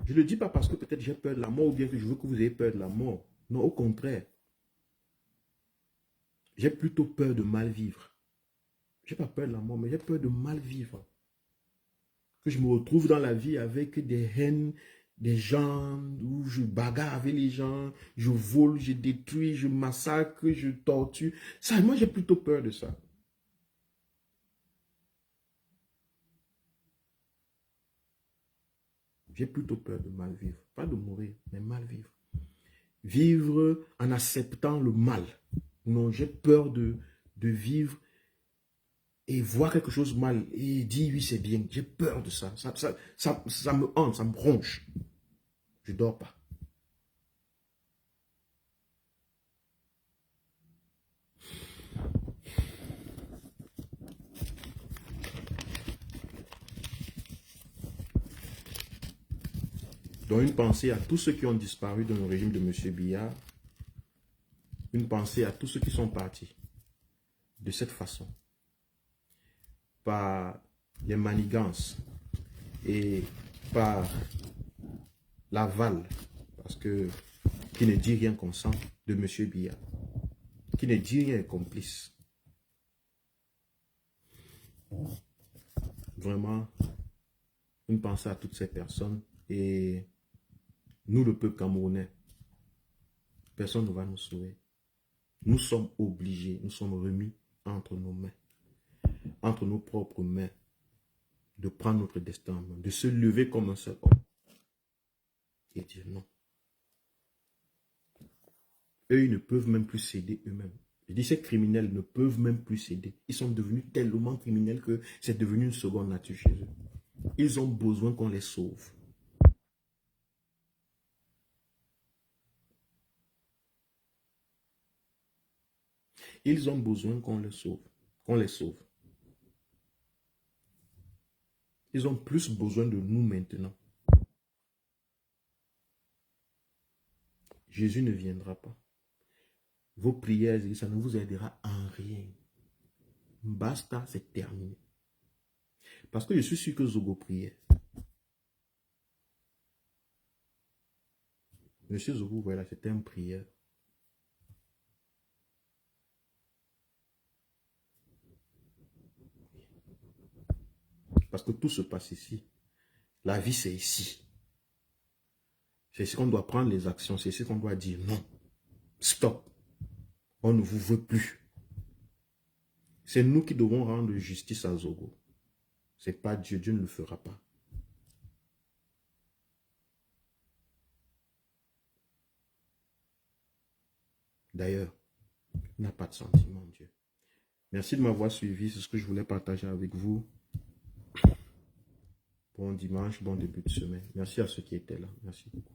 Je ne le dis pas parce que peut-être j'ai peur de la mort ou bien que je veux que vous ayez peur de la mort. Non, au contraire. J'ai plutôt peur de mal vivre. Je n'ai pas peur de la mort, mais j'ai peur de mal vivre. Que je me retrouve dans la vie avec des haines, des gens où je bagarre avec les gens, je vole, je détruis, je massacre, je tortue. Ça, moi, j'ai plutôt peur de ça. J'ai plutôt peur de mal vivre. Pas de mourir, mais mal vivre. Vivre en acceptant le mal. Non, j'ai peur de vivre et voir quelque chose mal et dire oui, c'est bien. J'ai peur de ça. Ça me hante, ça me ronge. Je ne dors pas. Donc une pensée à tous ceux qui ont disparu dans le régime de M. Biya. Une pensée à tous ceux qui sont partis de cette façon. Par les manigances et par l'aval, parce que qui ne dit rien consent de M. Biya, qui ne dit rien est complice. Vraiment, une pensée à toutes ces personnes et nous, le peuple camerounais, personne ne va nous sauver. Nous sommes obligés, nous sommes remis entre nos mains, entre nos propres mains, de prendre notre destin en main, de se lever comme un seul homme et dire non. Eux, ils ne peuvent même plus céder eux-mêmes. Je dis, ces criminels ne peuvent même plus céder. Ils sont devenus tellement criminels que c'est devenu une seconde nature chez eux. Ils ont besoin qu'on les sauve. Ils ont besoin qu'on les sauve. Qu'on les sauve. Ils ont plus besoin de nous maintenant. Jésus ne viendra pas. Vos prières, ça ne vous aidera en rien. Basta, c'est terminé. Parce que je suis sûr que Zogo priait. Monsieur Zogo, voilà, c'était un prière. Parce que tout se passe ici. La vie, c'est ici. C'est ici qu'on doit prendre les actions. C'est ici qu'on doit dire non. Stop. On ne vous veut plus. C'est nous qui devons rendre justice à Zogo. Ce n'est pas Dieu. Dieu ne le fera pas. D'ailleurs, il n'a pas de sentiment, Dieu. Merci de m'avoir suivi. C'est ce que je voulais partager avec vous. Bon dimanche, bon début de semaine. Merci à ceux qui étaient là. Merci beaucoup.